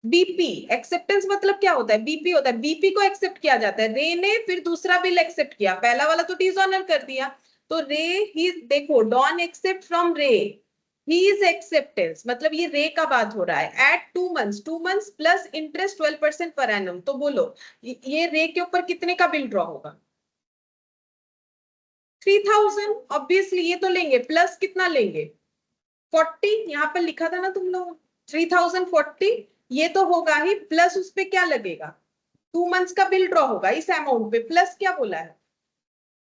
Speaker 1: बीपी। एक्सेप्टेंस मतलब क्या होता है, बीपी होता है, बीपी को एक्सेप्ट किया जाता है। रे ने फिर दूसरा बिल एक्सेप्ट किया, पहला वाला तो डिसऑनर कर दिया, तो रे ही देखो डॉन एक्सेप्ट फ्रॉम रे हीज एक्सेप्टेंस, मतलब ये रे का बात हो रहा है, एट 2 मंथ्स प्लस इंटरेस्ट 12% पर एनम, तो बोलो ये रे के ऊपर कितने का बिल ड्रॉ होगा, 3000 ऑब्वियसली, ये तो लेंगे, प्लस कितना लेंगे 40, यहाँ पर लिखा था ना तुम लोग 3040, ये तो होगा ही, प्लस उस पे क्या लगेगा, 2 मंथ्स का बिल ड्रॉ होगा इस अमाउंट पे, प्लस क्या बोला है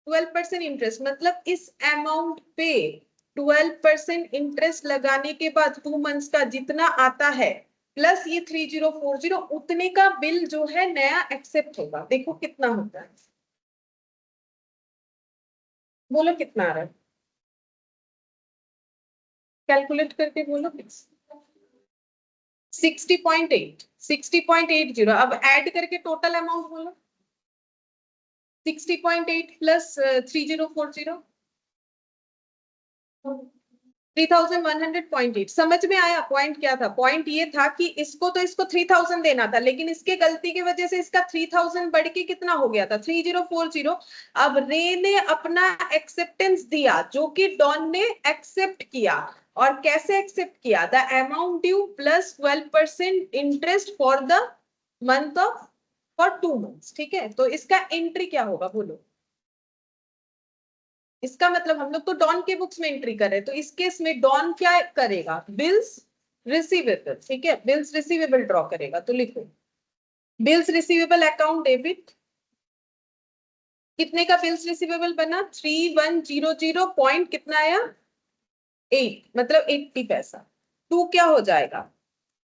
Speaker 1: 12% इंटरेस्ट, मतलब इस अमाउंट पे 12% इंटरेस्ट लगाने के बाद 2 मंथ्स का जितना आता है प्लस ये 3040, उतने का बिल जो है नया एक्सेप्ट होगा। देखो कितना होता है, बोलो कितना आ रहा है, कैलकुलेट करके बोलो। 60.80, अब ऐड करके टोटल अमाउंट बोलो, 60.8 प्लस 3040, 3100.8। समझ में आया पॉइंट क्या था, पॉइंट ये था कि इसको तो इसको 3000 देना था, लेकिन इसके गलती की वजह से इसका 3000 बढ़ के कितना हो गया था 3040। अब रे ने अपना एक्सेप्टेंस दिया जो कि डॉन ने एक्सेप्ट किया, और कैसे एक्सेप्ट किया, the amount due plus 12% interest for the month of for 2 months, ठीक है, तो इसका एंट्री क्या होगा बोलो। इसका मतलब हम लोग तो डॉन के बुक्स में एंट्री कर रहे हैं, तो इस केस में डॉन क्या करेगा, बिल्स रिसीवेबल, ठीक है, बिल्स रिसीवेबल ड्रॉ करेगा, तो लिखो बिल्स रिसीवेबल अकाउंट डेबिट, कितने का बिल्स रिसीवेबल बना 3100 पॉइंट कितना आया 8, मतलब 80 पैसा। टू क्या हो जाएगा,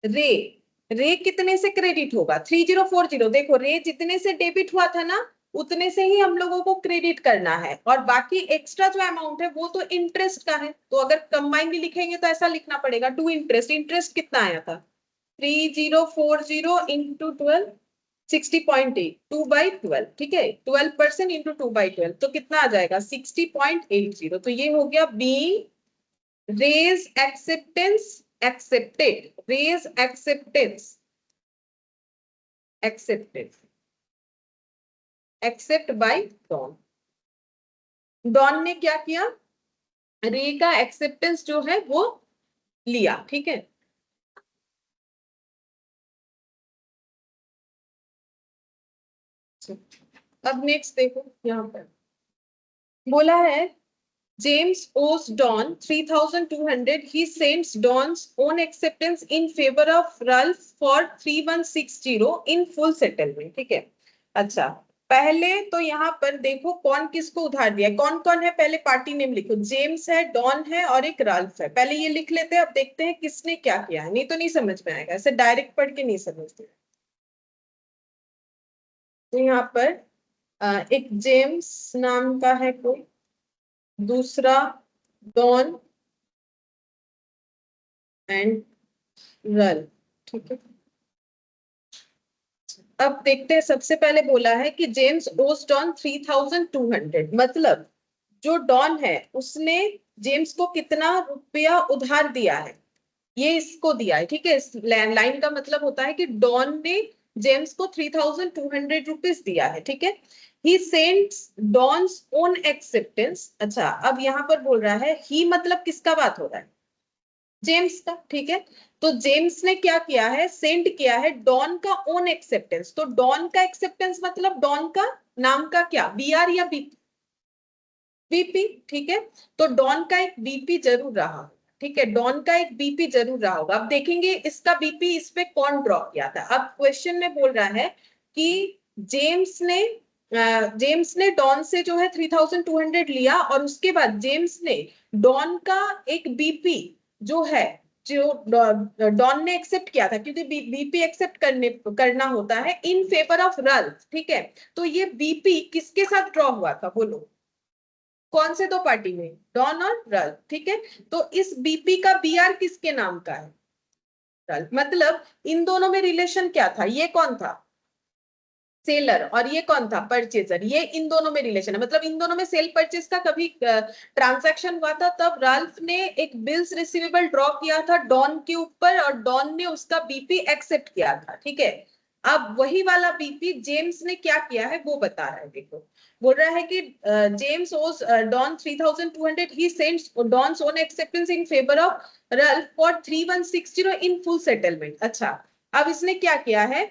Speaker 1: रे रे कितने से क्रेडिट होगा 3040, देखो रे जितने से डेबिट हुआ था ना उतने से ही हम लोगों को क्रेडिट करना है, और बाकी एक्स्ट्रा जो अमाउंट है वो तो इंटरेस्ट का है, तो अगर कंबाइंडली लिखेंगे तो ऐसा लिखना पड़ेगा टू इंटरेस्ट, इंटरेस्ट कितना आया था 3040 इंटू 12, 60.8, 2/12, ठीक है, 12% इंटू 2/12, तो कितना आ जाएगा 60.80, तो ये हो गया B Ray's acceptance accepted, raise acceptance, accepted, accept by Don। डॉन ने क्या किया, रे का एक्सेप्टेंस जो है वो लिया, ठीक है। अब नेक्स्ट देखो, यहाँ पर बोला है James owes Don 3,200. He sends Don's own acceptance in favor of Ralph for 3160 in full settlement, ठीक है। अच्छा, पहले तो यहाँ पर देखो कौन किसको उधार दिया, कौन कौन है, पहले पार्टी नेम लिखो, जेम्स है, डॉन है और एक राल्फ है, पहले ये लिख लेते हैं, अब देखते हैं किसने क्या किया है, नहीं तो नहीं समझ में आएगा, ऐसे डायरेक्ट पढ़ के नहीं समझते। तो यहाँ पर एक जेम्स नाम का है कोई, दूसरा डॉन एंड रल, ठीक है। अब देखते हैं, सबसे पहले बोला है कि जेम्स ओस डॉन 3200, मतलब जो डॉन है उसने जेम्स को कितना रुपया उधार दिया है, ये इसको दिया है, ठीक है। इस लाइन का मतलब होता है कि डॉन ने जेम्स को 3,200 रुपीज दिया है, ठीक है। He sends Don's own acceptance. अच्छा, अब यहाँ पर बोल रहा है ही, मतलब किसका बात हो रहा है? जेम्स का, ठीक है। तो जेम्स ने क्या किया है, सेंड किया है डॉन का ओन एक्सेप्टेंस। तो डॉन का एक्सेप्टेंस मतलब डॉन का नाम का क्या, बीआर या बीपी? बीपी, ठीक है। तो डॉन का एक बीपी जरूर रहा होगा, ठीक है, डॉन का एक बीपी जरूर रहा होगा। अब देखेंगे इसका बीपी इस पे कौन ड्रॉ किया था। अब क्वेश्चन में बोल रहा है कि जेम्स ने डॉन से जो है 3,200 लिया, और उसके बाद जेम्स ने डॉन का एक बीपी जो है, जो डॉन ने एक्सेप्ट किया था, क्योंकि बीपी एक्सेप्ट करना होता है इन फेवर ऑफ रल्फ, ठीक है। तो ये बीपी किसके साथ ड्रॉ हुआ था, बोलो कौन से दो पार्टी में, डॉन और रल्फ, ठीक है। तो इस बीपी का बीआर किसके नाम का है, रल्फ। मतलब इन दोनों में रिलेशन क्या था, ये कौन था, सेलर, और ये कौन था, परचेजर। ये इन दोनों में रिलेशन है, मतलब इन दोनों में सेल परचेज का कभी ट्रांजैक्शन हुआ था, तब राल्फ ने एक बिल्स रिसीवेबल ड्रॉ किया था डॉन के ऊपर, और डॉन ने उसका बीपी एक्सेप्ट किया था, ठीक है। अब वही वाला बीपी जेम्स ने क्या किया है वो बता रहा है, देखो। बोल रहा है कि James owes Don 3,200, he sends Don's own acceptance in favour of Ralph for 3,160 in full settlement. अच्छा, अब इसने क्या किया है,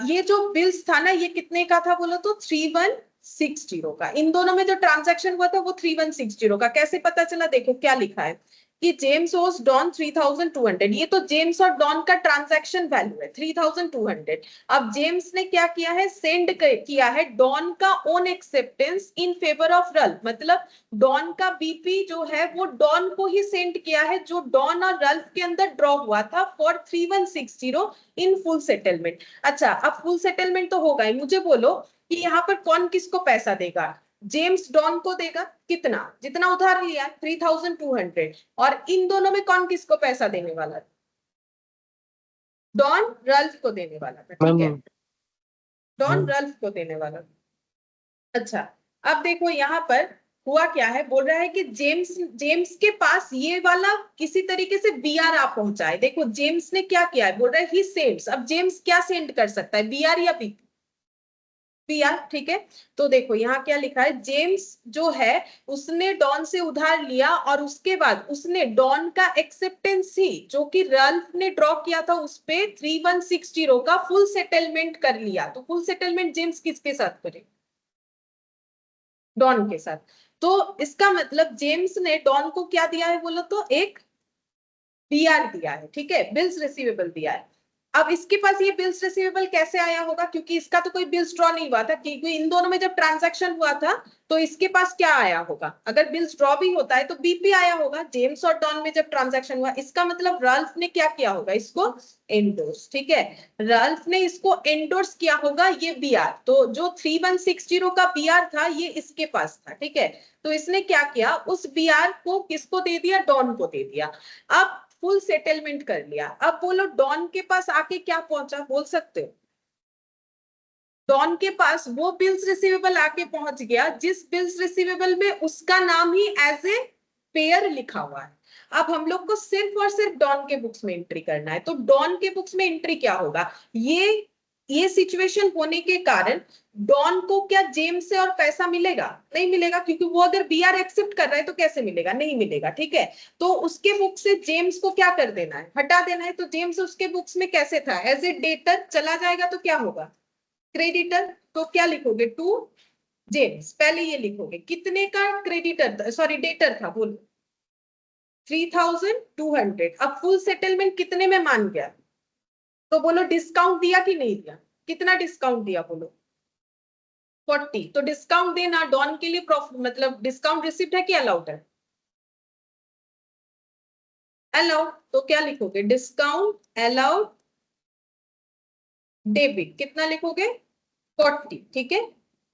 Speaker 1: ये जो बिल्स था ना, ये कितने का था बोलो तो 3,160 का। इन दोनों में जो ट्रांजैक्शन हुआ था वो 3,160 का। कैसे पता चला, देखो क्या लिखा है कि जेम्स ओस डॉन 3,200। ये तो जेम्स और डॉन का ट्रांजैक्शन वैल्यू है 3,200। अब जेम्स ने क्या किया है, सेंड किया है डॉन का own acceptance in favour of Ralph. मतलब डॉन का बीपी जो है वो डॉन को ही सेंड किया है, जो डॉन और रल्फ के अंदर ड्रॉ हुआ था फॉर 3,160 इन फुल सेटलमेंट। अच्छा, अब फुल सेटलमेंट तो होगा ही, मुझे बोलो कि यहाँ पर कौन किसको पैसा देगा। जेम्स डॉन को देगा कितना, जितना उधार लिया 3,200, और इन दोनों में कौन किसको पैसा देने वाला था, डॉन रल्फ को देने वाला था, ठीक है,
Speaker 4: मैम
Speaker 1: डॉन रल्फ को देने वाला था। अच्छा, अब देखो यहाँ पर हुआ क्या है, बोल रहा है कि जेम्स के पास ये वाला किसी तरीके से बीआर आप पहुंचाए। देखो जेम्स ने क्या किया है, बोल रहा है ही सेंड्स। अब जेम्स क्या सेंड कर सकता है, बीआर या बीपी, बीआर, ठीक है। तो देखो यहाँ क्या लिखा है, जेम्स जो है उसने डॉन से उधार लिया, और उसके बाद उसने डॉन का एक्सेप्टेंस ही जो कि रल्फ ने ड्रॉ किया था उस पे 3,160 का फुल सेटलमेंट कर लिया। तो फुल सेटलमेंट जेम्स किसके साथ करे, डॉन के साथ। तो इसका मतलब जेम्स ने डॉन को क्या दिया है बोलो तो, एक बीआर दिया है, ठीक है, बिल्स रिसीवेबल दिया है। अब इसके पास ये बिल्स रिसीवेबल कैसे आया होगा, क्योंकि इसका तो कोई बिल्स ड्रॉ नहीं हुआ था, क्योंकि इन दोनों में जब ट्रांजैक्शन हुआ था तो इसके पास क्या आया होगा, अगर बिल्स ड्रॉ भी होता है तो बीपी आया होगा, जेम्स और डॉन में जब ट्रांजैक्शन हुआ। इसका मतलब राल्फ ने क्या किया होगा, इसको एंडोर्स, ठीक है, राल्फ ने इसको एंडोर्स किया होगा ये बीआर। तो जो 3,160 का बीआर था ये इसके पास था, ठीक है। तो इसने क्या किया, उस बीआर को किसको दे दिया, डॉन को दे दिया। अब फुल सेटलमेंट कर लिया। अब बोलो डॉन के पास आके क्या पहुंचा, बोल सकते हो। डॉन के पास वो बिल्स रिसीवेबल आके पहुंच गया जिस बिल्स रिसीवेबल में उसका नाम ही एज ए पेयर लिखा हुआ है। अब हम लोग को सिर्फ और सिर्फ डॉन के बुक्स में एंट्री करना है। तो डॉन के बुक्स में एंट्री क्या होगा, ये सिचुएशन होने के कारण डॉन को क्या जेम्स से और पैसा मिलेगा, नहीं मिलेगा, क्योंकि वो अगर बीआर एक्सेप्ट कर रहा है तो कैसे मिलेगा, नहीं मिलेगा, ठीक है। तो उसके बुक से जेम्स को क्या कर देना है, हटा देना है। तो जेम्स उसके बुक्स में कैसे था, एज ए डेटर चला जाएगा, तो क्या होगा, क्रेडिटर। तो क्या लिखोगे, टू जेम्स, पहले ये लिखोगे कितने का क्रेडिटर, सॉरी डेटर था, बोलो 3,200। अब फुल सेटलमेंट कितने में मान गया, तो बोलो डिस्काउंट दिया कि नहीं दिया, कितना डिस्काउंट दिया बोलो, 40। तो डिस्काउंट देना डॉन के लिए प्रॉफिट, मतलब डिस्काउंट रिसिप्ट है कि अलाउड है, अलाउड। तो क्या लिखोगे, डिस्काउंट अलाउड डेबिट, कितना लिखोगे, 40, ठीक है।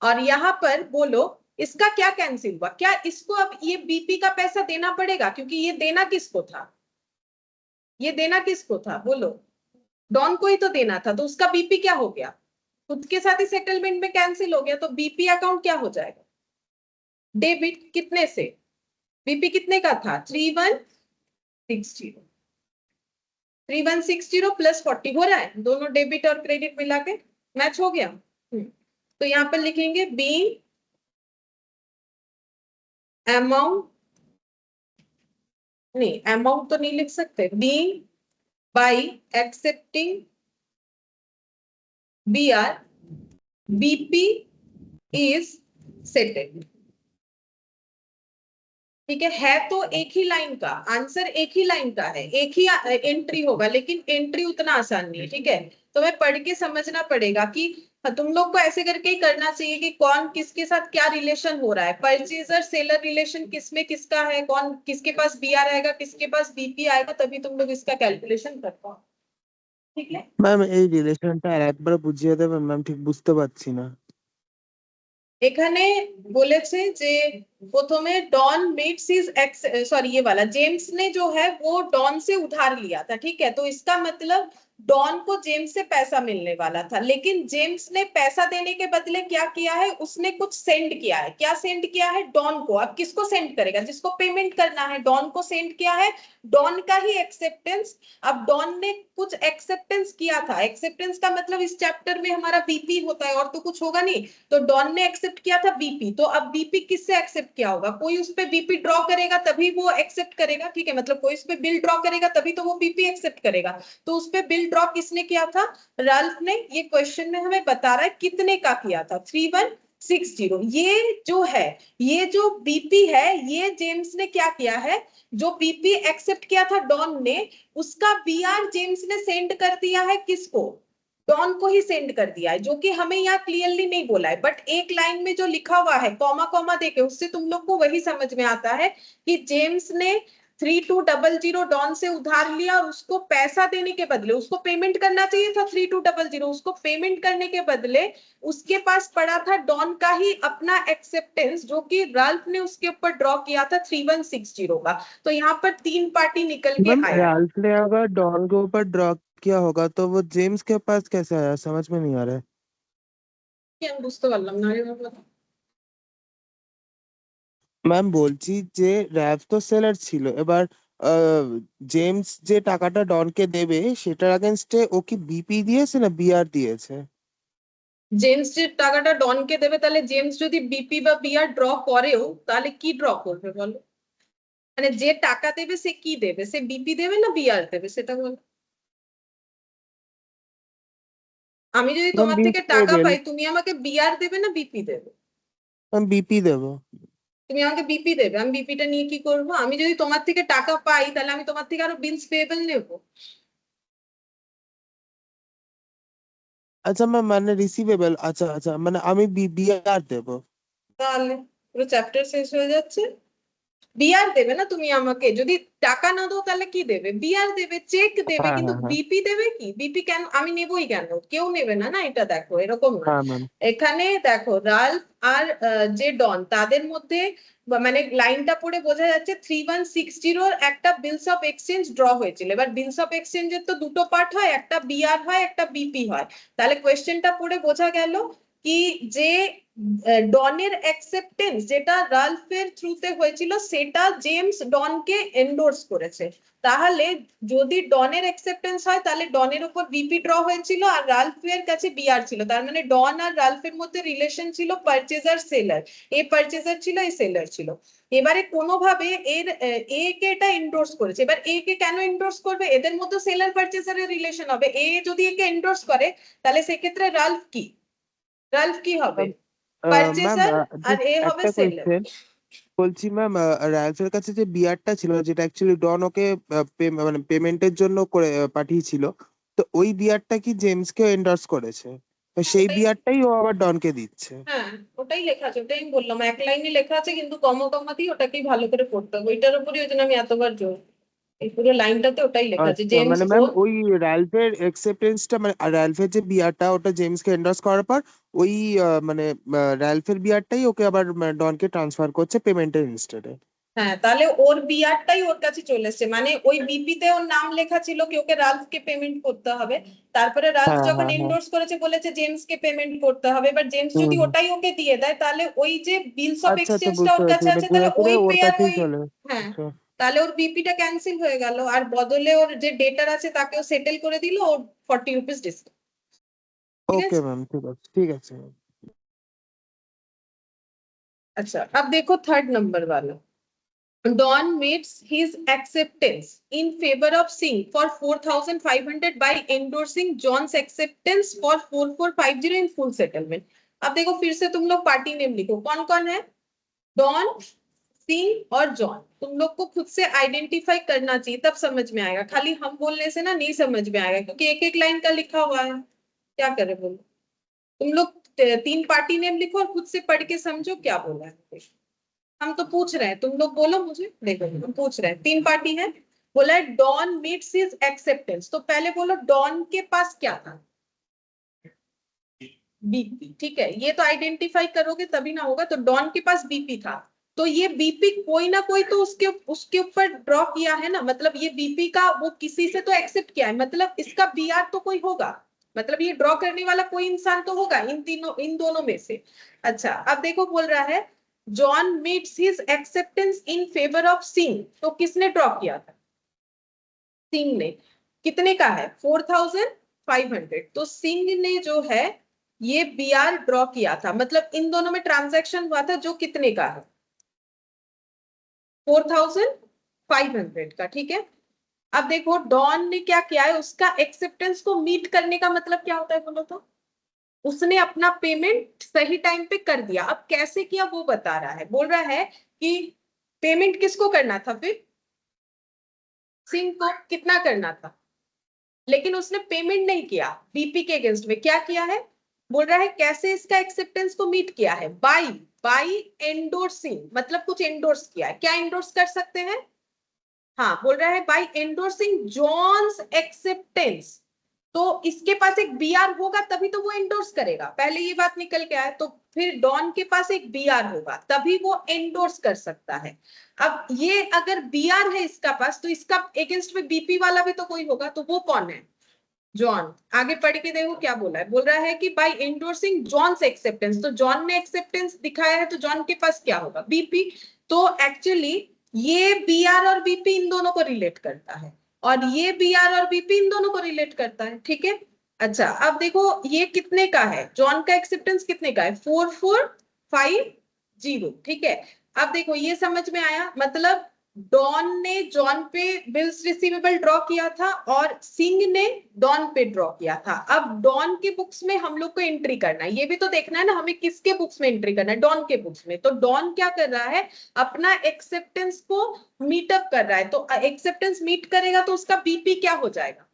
Speaker 1: और यहाँ पर बोलो इसका क्या कैंसिल हुआ, क्या इसको अब ये बीपी का पैसा देना पड़ेगा, क्योंकि ये देना किसको था, ये देना किसको था बोलो, डॉन को ही तो देना था। तो उसका बीपी क्या हो गया, खुद के साथ ही सेटलमेंट में कैंसिल हो गया। तो बीपी अकाउंट क्या हो जाएगा, डेबिट, कितने से, बीपी कितने का था 3,160, 3160 प्लस 40 हो रहा है, दोनों डेबिट और क्रेडिट मिला के मैच हो गया। तो यहाँ पर लिखेंगे बी अमाउंट, नहीं अमाउंट तो नहीं लिख सकते, B by accepting BR BP is settled. ठीक है तो एक ही लाइन का आंसर, एक ही लाइन का है, एक ही एंट्री होगा, लेकिन एंट्री उतना आसान नहीं है। ठीक है, तो मैं पढ़ के समझना पड़ेगा कि तुम लोग को ऐसे करके ही करना चाहिए कि कौन किसके साथ क्या रिलेशन हो रहा है, परचेजर सेलर रिलेशन किसमें किसका है, कौन किसके पास BR आएगा, किसके पास BP आएगा, तभी तुम लोग इसका कैलकुलेशन कर पाओ। ठीक है,
Speaker 4: ম্যাম এই রিলেশনটা আর একবার বুঝিয়ে দেবেন ম্যাম, ঠিক বুঝতে পারছি না।
Speaker 1: এখানে বলেছে যে প্রথমে डॉन मेट्स हिज सॉरी ये वाला जेम्स ने जो है वो डॉन से उधार लिया था। ठीक है, तो इसका मतलब डॉन को जेम्स से पैसा मिलने वाला था, लेकिन जेम्स ने पैसा देने के बदले क्या किया है, उसने कुछ सेंड किया है। क्या सेंड किया है? डॉन को। अब किसको सेंड करेगा? जिसको पेमेंट करना है, डॉन को सेंड किया है, डॉन का ही एक्सेप्टेंस। अब डॉन ने कुछ एक्सेप्टेंस किया था, एक्सेप्टेंस का मतलब इस चैप्टर में हमारा बीपी होता है और तो कुछ होगा नहीं, तो डॉन ने एक्सेप्ट किया था बीपी। तो अब बीपी किससे एक्सेप्ट किया होगा? कोई उस पे बीपी ड्रॉ करेगा तभी वो एक्सेप्ट करेगा। ठीक है, मतलब कोई उस पे बिल ड्रॉ करेगा तभी तो वो बीपी एक्सेप्ट करेगा। तो उस पे बिल ड्रॉ किसने किया था? राल्फ ने। ये क्वेश्चन में हमें बता रहा है कितने का किया था, 3160। ये जो है, ये जो बीपी है, ये जेम्स ने क्या किया है, जो बीपी एक्सेप्ट किया था डॉन ने, उसका BR जेम्स ने सेंड कर दिया है किसको? डॉन को ही सेंड कर दिया है, जो कि हमें यहाँ क्लियरली नहीं बोला है, बट एक लाइन में जो लिखा हुआ है कॉमा कॉमा देके, उससे तुम लोग को वही समझ में आता है कि जेम्स ने 3200 डॉन से उधार लिया और उसको पैसा देने के बदले, उसको पेमेंट करना चाहिए था 3200, उसको पेमेंट करने के बदले उसके पास पड़ा था डॉन का ही अपना एक्सेप्टेंस, जो कि राल्फ ने उसके ऊपर ड्रॉ किया था 3160 का। तो यहाँ पर तीन पार्टी निकल के
Speaker 4: मैम
Speaker 1: आया।
Speaker 4: राल्फ ने अगर डॉन के ऊपर ड्रॉ किया होगा तो वो जेम्स के पास कैसे आया, समझ में नहीं आ रहा है।
Speaker 1: আমি বুঝতে পারলাম না রে বাবা।
Speaker 4: ম্যাম বলছি যে র্যাভ তো সেলার ছিল, এবার জেমস যে টাকাটা ডনকে দেবে সেটার আগেনস্টে ও কি বিপি দিয়েছে না বিআর দিয়েছে?
Speaker 1: জেমস যে টাকাটা ডনকে দেবে, তাহলে জেমস যদি বিপি বা বিআর ড্র করেও, তাহলে কি ড্র করবে বলো? মানে যে টাকা দেবে সে কি দেবে, সে বিপি দেবে না বিআর দেবে সেটা বলো। আমি যদি
Speaker 4: ম্যাম
Speaker 1: তোমার থেকে
Speaker 4: বিপি
Speaker 1: টাকা
Speaker 4: দেবেন।
Speaker 1: পাই, তুমি আমাকে বিআর দেবে না বিপি দেবে?
Speaker 4: ম্যাম বিপি দেবো।
Speaker 1: তুমি আমাকে বিপি দেবে, আমি বিপিটা নিয়ে কি করবো? আমি যদি তোমার থেকে টাকা পাই, তাহলে আমি তোমার থেকে আরো বিলস পেয়েবল নেবো।
Speaker 4: আচ্ছা ম্যাম, মানে রিসিভেবল, আচ্ছা আচ্ছা, মানে আমি বিআর দেবো।
Speaker 1: তাহলে পুরো চ্যাপ্টার শেষ হয়ে যাচ্ছে। বিআর দেবে না তুমি আমাকে, যদি টাকা না দাও তাহলে কি দেবে? বিআর দেবে, চেক দেবে,
Speaker 4: হ্যাঁ
Speaker 1: কিন্তু
Speaker 4: হ্যাঁ হ্যাঁ
Speaker 1: বিপি দেবে কি? বিপি কেন আমি নেবই কেন? কেউ নেবে না, না এটা দেখো এরকম না।
Speaker 4: হ্যাঁ ম্যাম।
Speaker 1: এখানে দেখো রাল্ফ আর যে ডন, তাদের মধ্যে মানে লাইনটা পড়ে বোঝা যাচ্ছে 3160 একটা বিলস অফ এক্সচেঞ্জ ড্র হয়েছিল। এবার বিলস অফ এক্সচেঞ্জের তো দুটো পার্ট হয়, একটা বিআর হয়, একটা বিপি হয়। তাহলে কোয়েশ্চেনটা পড়ে বোঝা গেল কি যে ডনের অ্যাকসেপ্টেন্স যেটা রাল্ফের থ্রুতে হয়েছিল, সেটা জেমস ডনকে এন্ডোর্স করেছে। তাহলে যদি ডনের অ্যাকসেপ্টেন্স হয়, তাহলে ডনের উপর বিপি ড্র হয়েছিল আর রাল্ফের কাছে বিআর ছিল। তার মানে ডন আর রাল্ফের মধ্যে রিলেশন ছিল পারচেজার সেলার, এ পারচেজার ছিল, এ সেলার ছিল। এবারে কোনোভাবে এর এ কে এটা এন্ডোর্স করেছে। এবার এ কে কেন এন্ডোর্স করবে? এদের মধ্যে সেলার পারচেজারের রিলেশন হবে, এ যদি একে এন্ডোর্স করে, তাহলে সেক্ষেত্রে রাল্ফ কি, রাল্ফ কি হবে?
Speaker 4: Ma'am
Speaker 1: purchaser R
Speaker 4: just
Speaker 1: a হবে
Speaker 4: একটা
Speaker 1: সেলার।
Speaker 4: কোয়েশ্চেন বলছি ম্যাম, রালফের কাছে যে বিয়ারটা ছিল যেটা অ্যাকচুয়ালি ডন ওকে মানে পেমেন্টের জন্য করে পাঠিয়েছিল, তো ওই বিয়ারটা কি জেমসকে এন্ডোর্স করেছে? তো সেই
Speaker 1: ওটাই,
Speaker 4: বিয়ারটাই ও আবার ডনকে দিচ্ছে।
Speaker 1: হ্যাঁ ওটাই লেখা আছে, ওটাই আমি বললাম, এক লাইনে লেখা আছে, কিন্তু কমা কমা দিয়ে ওটাকেই ভালো করে পড়তে হবে, ওইটার উপরই ওই জন্য আমি এতবার জোর, এই পুরো লাইনটাতে ওটাই লেখা আছে,
Speaker 4: আচ্ছা
Speaker 1: জেমস
Speaker 4: মানে ম্যাম
Speaker 1: বোথ।
Speaker 4: ওই র্যালফের অ্যাকসেপ্টেন্সটা মানে র্যালফের যে বিয়ারটা ওটা জেমসকে এন্ডোর্স করার পর ওই মানে র্যালফের বিয়ারটাই ওকে আবার ডনকে ট্রান্সফার করছে পেমেন্টের ইনস্টেডে।
Speaker 1: হ্যাঁ, তাহলে ওর বিআরটাই ওর কাছে চলে এসেছে, মানে ওই বিপি তে ওর নাম লেখা ছিল কি ওকে রাল্ফকে পেমেন্ট করতে হবে। তারপরে রাল্ফ
Speaker 4: হ্যাঁ
Speaker 1: যখন
Speaker 4: হ্যাঁ হ্যাঁ।
Speaker 1: এন্ডোর্স করেছে, বলেছে জেমসকে পেমেন্ট করতে হবে। এবার জেমস
Speaker 4: হুম
Speaker 1: যদি
Speaker 4: হুম।
Speaker 1: ওটাই ওকে দিয়ে দেয়, তাহলে ওই যে বিলস অফ
Speaker 4: আচ্ছা আচ্ছা,
Speaker 1: এক্সচেঞ্জটা
Speaker 4: বুঝতে
Speaker 1: ওর
Speaker 4: পারছি,
Speaker 1: কাছে
Speaker 4: মানে
Speaker 1: আছে,
Speaker 4: পুরো
Speaker 1: তাহলে
Speaker 4: করে
Speaker 1: ওই
Speaker 4: ওর
Speaker 1: পেয়ার
Speaker 4: কাছেই
Speaker 1: ওই,
Speaker 4: চলে।
Speaker 1: হ্যাঁ
Speaker 4: আচ্ছা।
Speaker 1: তাহলে ওর বিপিটা ক্যান্সেল হয়ে গেল, আর বদলে ওর যে ডেটার আছে তাকেও সেটেল করে দিল, ওর 40 রুপিস ডিসকাউন্ট। ঠিক
Speaker 4: ওকে
Speaker 1: আছে।
Speaker 4: ম্যাম, ঠিক আছে, ঠিক আছে ম্যাম।
Speaker 1: अच्छा अब देखो थर्ड नंबर वाला। Don meets his acceptance in favor of Singh for 4,500 by endorsing John's acceptance for 4,450 in full settlement। अब देखो फिर से तुम लोग पार्टी नेम लिखो, कौन कौन है? डॉन, सिंह और जॉन। तुम लोग को खुद से आइडेंटिफाई करना चाहिए, तब समझ में आएगा। खाली हम बोलने से ना नहीं समझ में आएगा, क्योंकि एक एक लाइन का लिखा हुआ है। क्या करे बोलो। तुम लोग 3 पार्टी नेम लिखो और खुद से पढ़ के समझो क्या बोला है। हम तो पूछ रहे हैं, तुम लोग बोलो मुझे। देखो हम पूछ रहे हैं, 3 पार्टी है। बोला है डॉन मीट्स हिज एक्सेप्टेंस, तो पहले बोलो डॉन के पास क्या था? बीपी। ठीक है, ये तो आइडेंटिफाई करोगे तभी ना होगा। तो डॉन के पास बीपी था, तो ये बीपी कोई ना कोई तो उसके ऊपर ड्रॉ किया है ना, मतलब ये बीपी का वो किसी से तो एक्सेप्ट किया है, मतलब इसका बीआर तो कोई होगा, मतलब ये ड्रॉ करने वाला कोई इंसान तो होगा इन दोनों में से। अच्छा अब देखो बोल रहा है John meets his acceptance in favour of Singh, तो किसने ड्रॉ किया था? सिंह ने। कितने का है? 4,500। तो सिंह ने जो है ये बीआर ड्रॉ किया था, मतलब इन दोनों में ट्रांजैक्शन हुआ था जो कितने का है? 4,500 का। ठीक है, अब देखो डॉन ने क्या किया है, उसका एक्सेप्टेंस को मीट करने का मतलब क्या होता है बोलो तो? उसने अपना पेमेंट सही टाइम पे कर दिया। अब कैसे किया वो बता रहा है, बोल रहा है कि पेमेंट किसको करना था फिर? सिंह को। कितना करना था? लेकिन उसने पेमेंट नहीं किया बीपी के अगेंस्ट में। क्या किया है? बोल रहा है कैसे इसका एक्सेप्टेंस को मीट किया है? बाई एंडोर्सिंग, मतलब कुछ एंडोर्स किया है। क्या एंडोर्स कर सकते हैं? हाँ, बोल रहा है बाई एंडोर्सिंग जॉन्स एक्सेप्टेंस। तो इसके पास एक बीआर होगा तभी तो वो एंडोर्स करेगा, पहले ये बात निकल के आया। तो फिर डॉन के पास एक बीआर होगा तभी वो एंडोर्स कर सकता है। अब ये अगर बीआर है इसका पास, तो इसका अगेंस्ट में बीपी वाला भी तो कोई होगा, तो वो कौन है? जॉन। आगे पढ़ के देखो क्या बोला है, बोल रहा है कि बाय एंडोर्सिंग जॉन्स एक्सेप्टेंस, तो जॉन ने एक्सेप्टेंस दिखाया है, तो जॉन के पास क्या होगा? बीपी। तो एक्चुअली ये बीआर और बीपी इन दोनों को रिलेट करता है, और ये बीआर और बीपी इन दोनों को रिलेट करता है। ठीक है। अच्छा अब देखो ये कितने का है, जॉन का एक्सेप्टेंस कितने का है? 4,450। ठीक है, अब देखो ये समझ में आया, मतलब डॉन ने जॉन पे बिल्स रिसीवेबल ड्रॉ किया था और सिंह ने डॉन पे ड्रॉ किया था। अब डॉन के बुक्स में हम लोग को एंट्री करना है, ये भी तो देखना है ना हमें किसके बुक्स में एंट्री करना है, डॉन के बुक्स में। तो डॉन क्या कर रहा है, अपना एक्सेप्टेंस को मीटअप कर रहा है। तो एक्सेप्टेंस मीट करेगा तो उसका बीपी क्या हो जाएगा?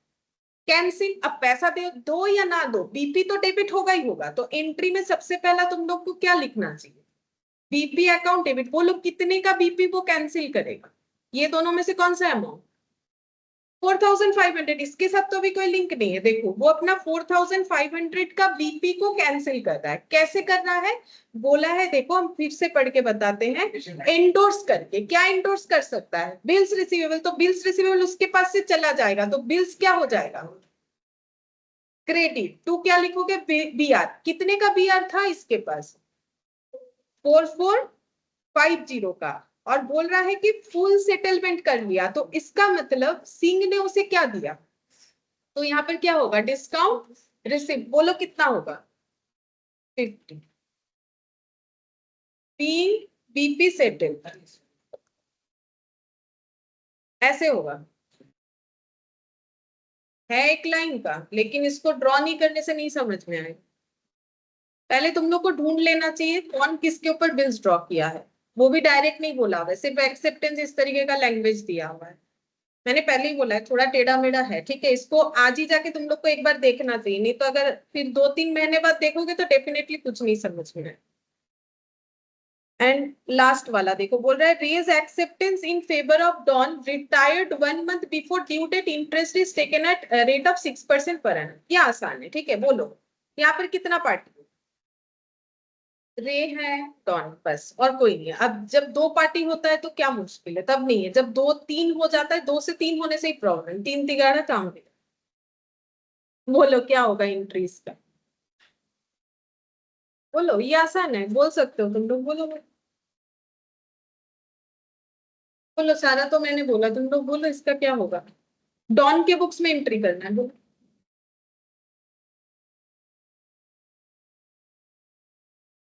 Speaker 1: कैंसिल। अब पैसा दो या ना दो, बीपी तो डेबिट होगा ही होगा। तो एंट्री में सबसे पहला तुम लोग को क्या लिखना चाहिए? BP account debit. बोलो कितने का बीपी वो कैंसिल करेगा? ये दोनों में से कौन सा अमाउंट? 4,500। इसके साथ तो भी कोई लिंक नहीं है। देखो वो अपना 4,500 का बीपी को कैंसिल कर रहा है। कैसे कर रहा है बोला है, देखो हम फिर से पढ़ के बताते हैं। एंडोर्स करके। क्या एंडोर्स कर सकता है? Bills receivable. तो बिल्स रिसीवेबल उसके पास से चला जाएगा, तो बिल्स क्या हो जाएगा? क्रेडिट। टू क्या लिखोगे? बीआर। कितने का बीआर था इसके पास? 4,450 का। और बोल रहा है कि फुल सेटलमेंट कर लिया, तो इसका मतलब सिंह ने उसे क्या दिया? तो यहाँ पर क्या होगा? Discount receipt. बोलो कितना होगा? 50। बीपी सेटल ऐसे होगा। है एक लाइन का, लेकिन इसको ड्रॉ नहीं करने से नहीं समझ में आएगा। पहले तुम लोग को ढूंढ लेना चाहिए कौन किसके ऊपर बिल्स ड्रॉ किया है। वो भी डायरेक्ट नहीं बोला हुआ है, सिर्फ एक्सेप्टेंस इस तरीके का लैंग्वेज दिया हुआ है। मैंने पहले ही बोला है थोड़ा टेढ़ा मेढ़ा है। ठीक है, इसको आज ही जाके तुम लोग को एक बार देखना चाहिए, नहीं तो अगर फिर 2-3 महीने बाद देखोगे तो डेफिनेटली कुछ नहीं समझ में आए। एंड लास्ट वाला देखो, बोल रहा है Ray's acceptance in favour of Don retired 1 month before due date, interest is taken at rate of 6% पर एनम। ये आसान है। ठीक है, बोलो यहाँ पर कितना पार्टी? रे है, डॉन, बस और कोई नहीं है। अब जब 2 पार्टी होता है तो क्या मुश्किल है? तब नहीं है। जब 2-3 हो जाता है, 2 से 3 होने से ही प्रॉब्लम। 3 तिगाड़ा काम है। बोलो क्या होगा इंट्रीज का? बोलो, ये आसान है, बोल सकते हो तुम लोग। बोलो बोलो बोलो, सारा तो मैंने बोला, तुम लोग बोलो इसका क्या होगा। डॉन के बुक्स में एंट्री करना है, बोलो।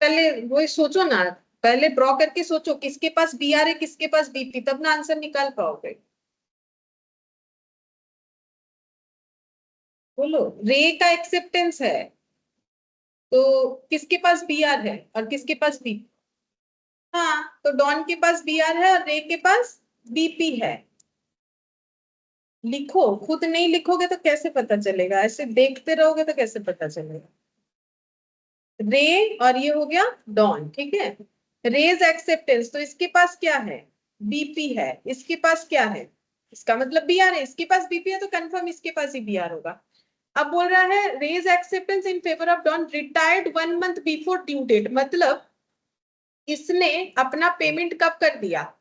Speaker 1: पहले वो सोचो ना, पहले ड्रॉ करके सोचो किसके पास बी आर है किसके पास बीपी, तब ना आंसर निकाल पाओगे। बोलो, रे का एक्सेप्टेंस है तो किसके पास बी आर है और किसके पास बीपी। हाँ, तो डॉन के पास बी आर है और रे के पास बीपी है। लिखो, खुद नहीं लिखोगे तो कैसे पता चलेगा, ऐसे देखते रहोगे तो कैसे पता चलेगा। रे और ये हो गया डॉन, ठीक है। रेज एक्सेप्टेंस, तो इसके पास क्या है, बीपी है, इसके पास क्या है, इसका मतलब बी आर है, इसके पास बीपी है तो कंफर्म इसके पास ही बी आर होगा। अब बोल रहा है Ray's acceptance in favour of Don retired 1 month before due date, मतलब इसने अपना पेमेंट कब कर दिया,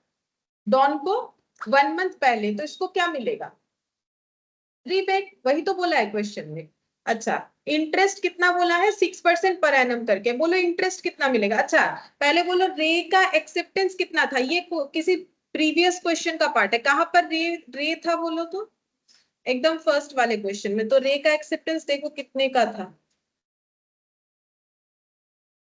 Speaker 1: डॉन को 1 month पहले, तो इसको क्या मिलेगा, रीबेट, वही तो बोला है क्वेश्चन में। अच्छा, इंटरेस्ट कितना बोला है, 6% पर एनम करके, बोलो इंटरेस्ट कितना मिलेगा। अच्छा, पहले बोलो रे का एक्सेप्टेंस कितना था, ये किसी प्रीवियस क्वेश्चन का पार्ट है, कहां पर रे रे था बोलो तो, एकदम फर्स्ट वाले क्वेश्चन में। तो रे का एक्सेप्टेंस देखो कितने का था,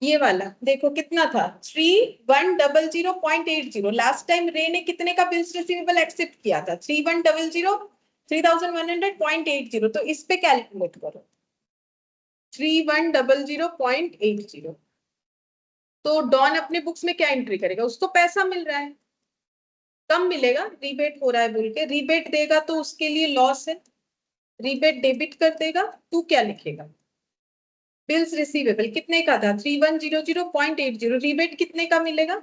Speaker 1: ये वाला देखो कितना था, 3100.80। लास्ट टाइम रे ने कितने का बिल्स रिसीवेबल एक्सेप्ट किया था, 3100 तो इस पे कैलकुलेट करो, 3100.80। तो डॉन अपने बुक्स में क्या एंट्री करेगा, उसको पैसा मिल रहा है, कम मिलेगा, रीबेट हो रहा है बोल के, रीबेट देगा तो उसके लिए लॉस है, रीबेट डेबिट कर देगा, तू क्या लिखेगा, बिल्स रिसीवेबल कितने का था, 3100.80, रीबेट कितने का मिलेगा,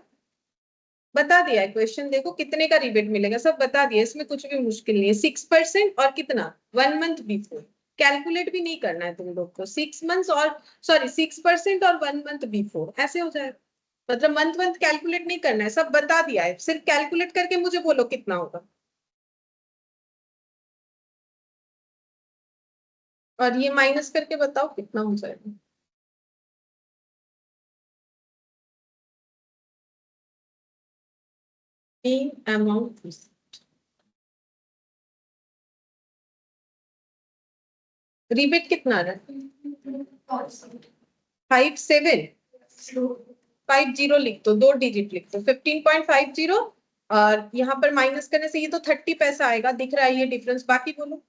Speaker 1: बता दिया है क्वेश्चन, देखो कितने का रिबेट मिलेगा सब बता दिया, इसमें कुछ भी मुश्किल नहीं है, 6% और कितना, 1 month बिफोर, कैलकुलेट भी नहीं करना है तुम लोग को, 6 months और सॉरी 6% और 1 month बिफोर, ऐसे हो जाएगा, मतलब मंथ मंथ कैलकुलेट नहीं करना है, सब बता दिया है, सिर्फ कैलकुलेट करके मुझे बोलो कितना होगा। और ये माइनस करके बताओ कितना हो जाएगा। अमाउंट रिबेट कितना आ रहा है, 57, 50 लिख दो, 2 डिजिट लिख दो, 15.50, और यहाँ पर माइनस करने से ये तो 30 पैसा आएगा, दिख रहा है ये डिफरेंस, बाकी बोलो।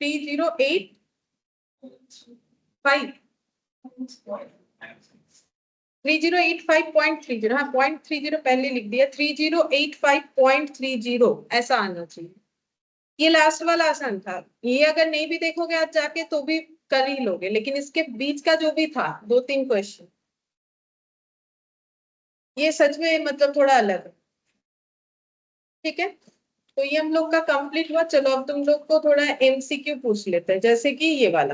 Speaker 1: 3085, 3085.30, हाँ 0.30 पहले लिख दिया, 3085.30 ऐसा आना चाहिए। ये लास्ट वाला आसान था, ये अगर नहीं भी देखोगे आज जाके तो भी कर ही लोगे, लेकिन इसके बीच का जो भी था 2-3 क्वेश्चन, ये सच में मतलब थोड़ा अलग है, ठीक है। तो ये हम लोग का कंप्लीट हुआ, चलो अब तुम लोग को थोड़ा एमसीक्यू पूछ लेते हैं, जैसे कि ये वाला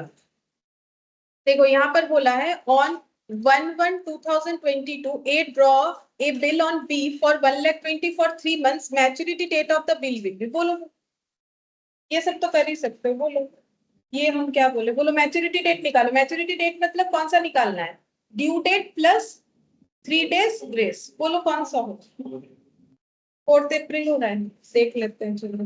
Speaker 1: देखो, यहाँ पर बोला है on 1/1/2022 A draw a bill on B for 1,20,000 for 3 months, maturity date of the bill will be, बोलो, ये सब तो कर ही सकते हो, बोलो, ये हम क्या बोले, बोलो मैच्योरिटी डेट निकालो, मैच्योरिटी डेट मतलब कौन सा निकालना है, due date plus 3 days grace, बोलो कौन सा हो, 4 अप्रैल हो रहा है, देख लेते हैं चलो।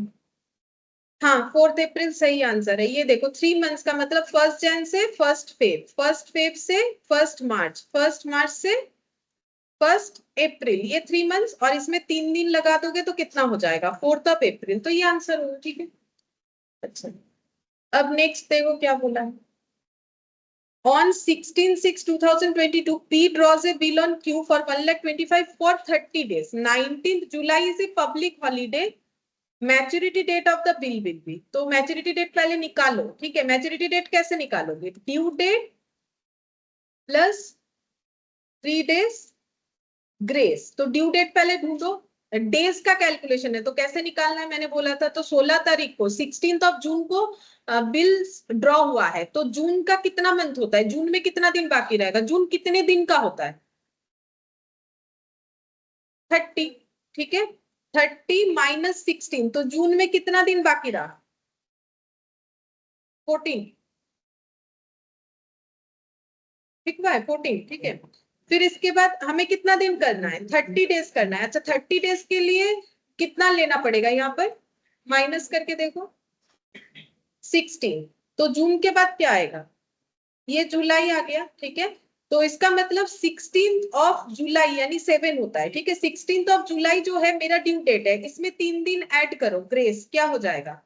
Speaker 1: हाँ, 4 अप्रैल सही आंसर है, ये देखो 3 months का मतलब 1 Jan से 1 Feb, 1 Feb से 1 March, 1 March से 1 April, ये 3 months, और इसमें 3 दिन लगा दोगे तो कितना हो जाएगा, 4 April, तो ये आंसर होगा, ठीक है। अच्छा, अब नेक्स्ट देखो क्या बोला है, on 16/6/2022 P draws a bill on Q for 1,25,000 for 30 days, 19th July is a public holiday, maturity date of the bill will be, तो मैच्योरिटी डेट पहले निकालो, ठीक है, मैच्योरिटी डेट कैसे निकालोगे, due date plus 3 days grace, तो due date पहले ढूंढो, डेज का कैलकुलेशन है तो कैसे निकालना है, मैंने बोला था, तो 16 तारीख को 16 को बिल ड्रॉ हुआ है, तो जून का कितना मंथ होता है, जून में कितना दिन बाकी रहेगा, जून कितने दिन का होता है, 30, ठीक है, 30 - 16, तो जून में कितना दिन बाकी रहा, 14, ठीक है 14, ठीक है। फिर इसके बाद हमें कितना दिन करना है, 30 डेज करना है। अच्छा 30 डेज के लिए कितना लेना पड़ेगा, यहाँ पर माइनस करके देखो 16। तो जून के बाद क्या आएगा, ये जुलाई आ गया, ठीक है। तो इसका मतलब 16th ऑफ जुलाई यानी 7 होता है, ठीक है। 16th ऑफ जुलाई जो है मेरा ड्यू डेट है, इसमें 3 दिन ऐड करो ग्रेस, क्या हो जाएगा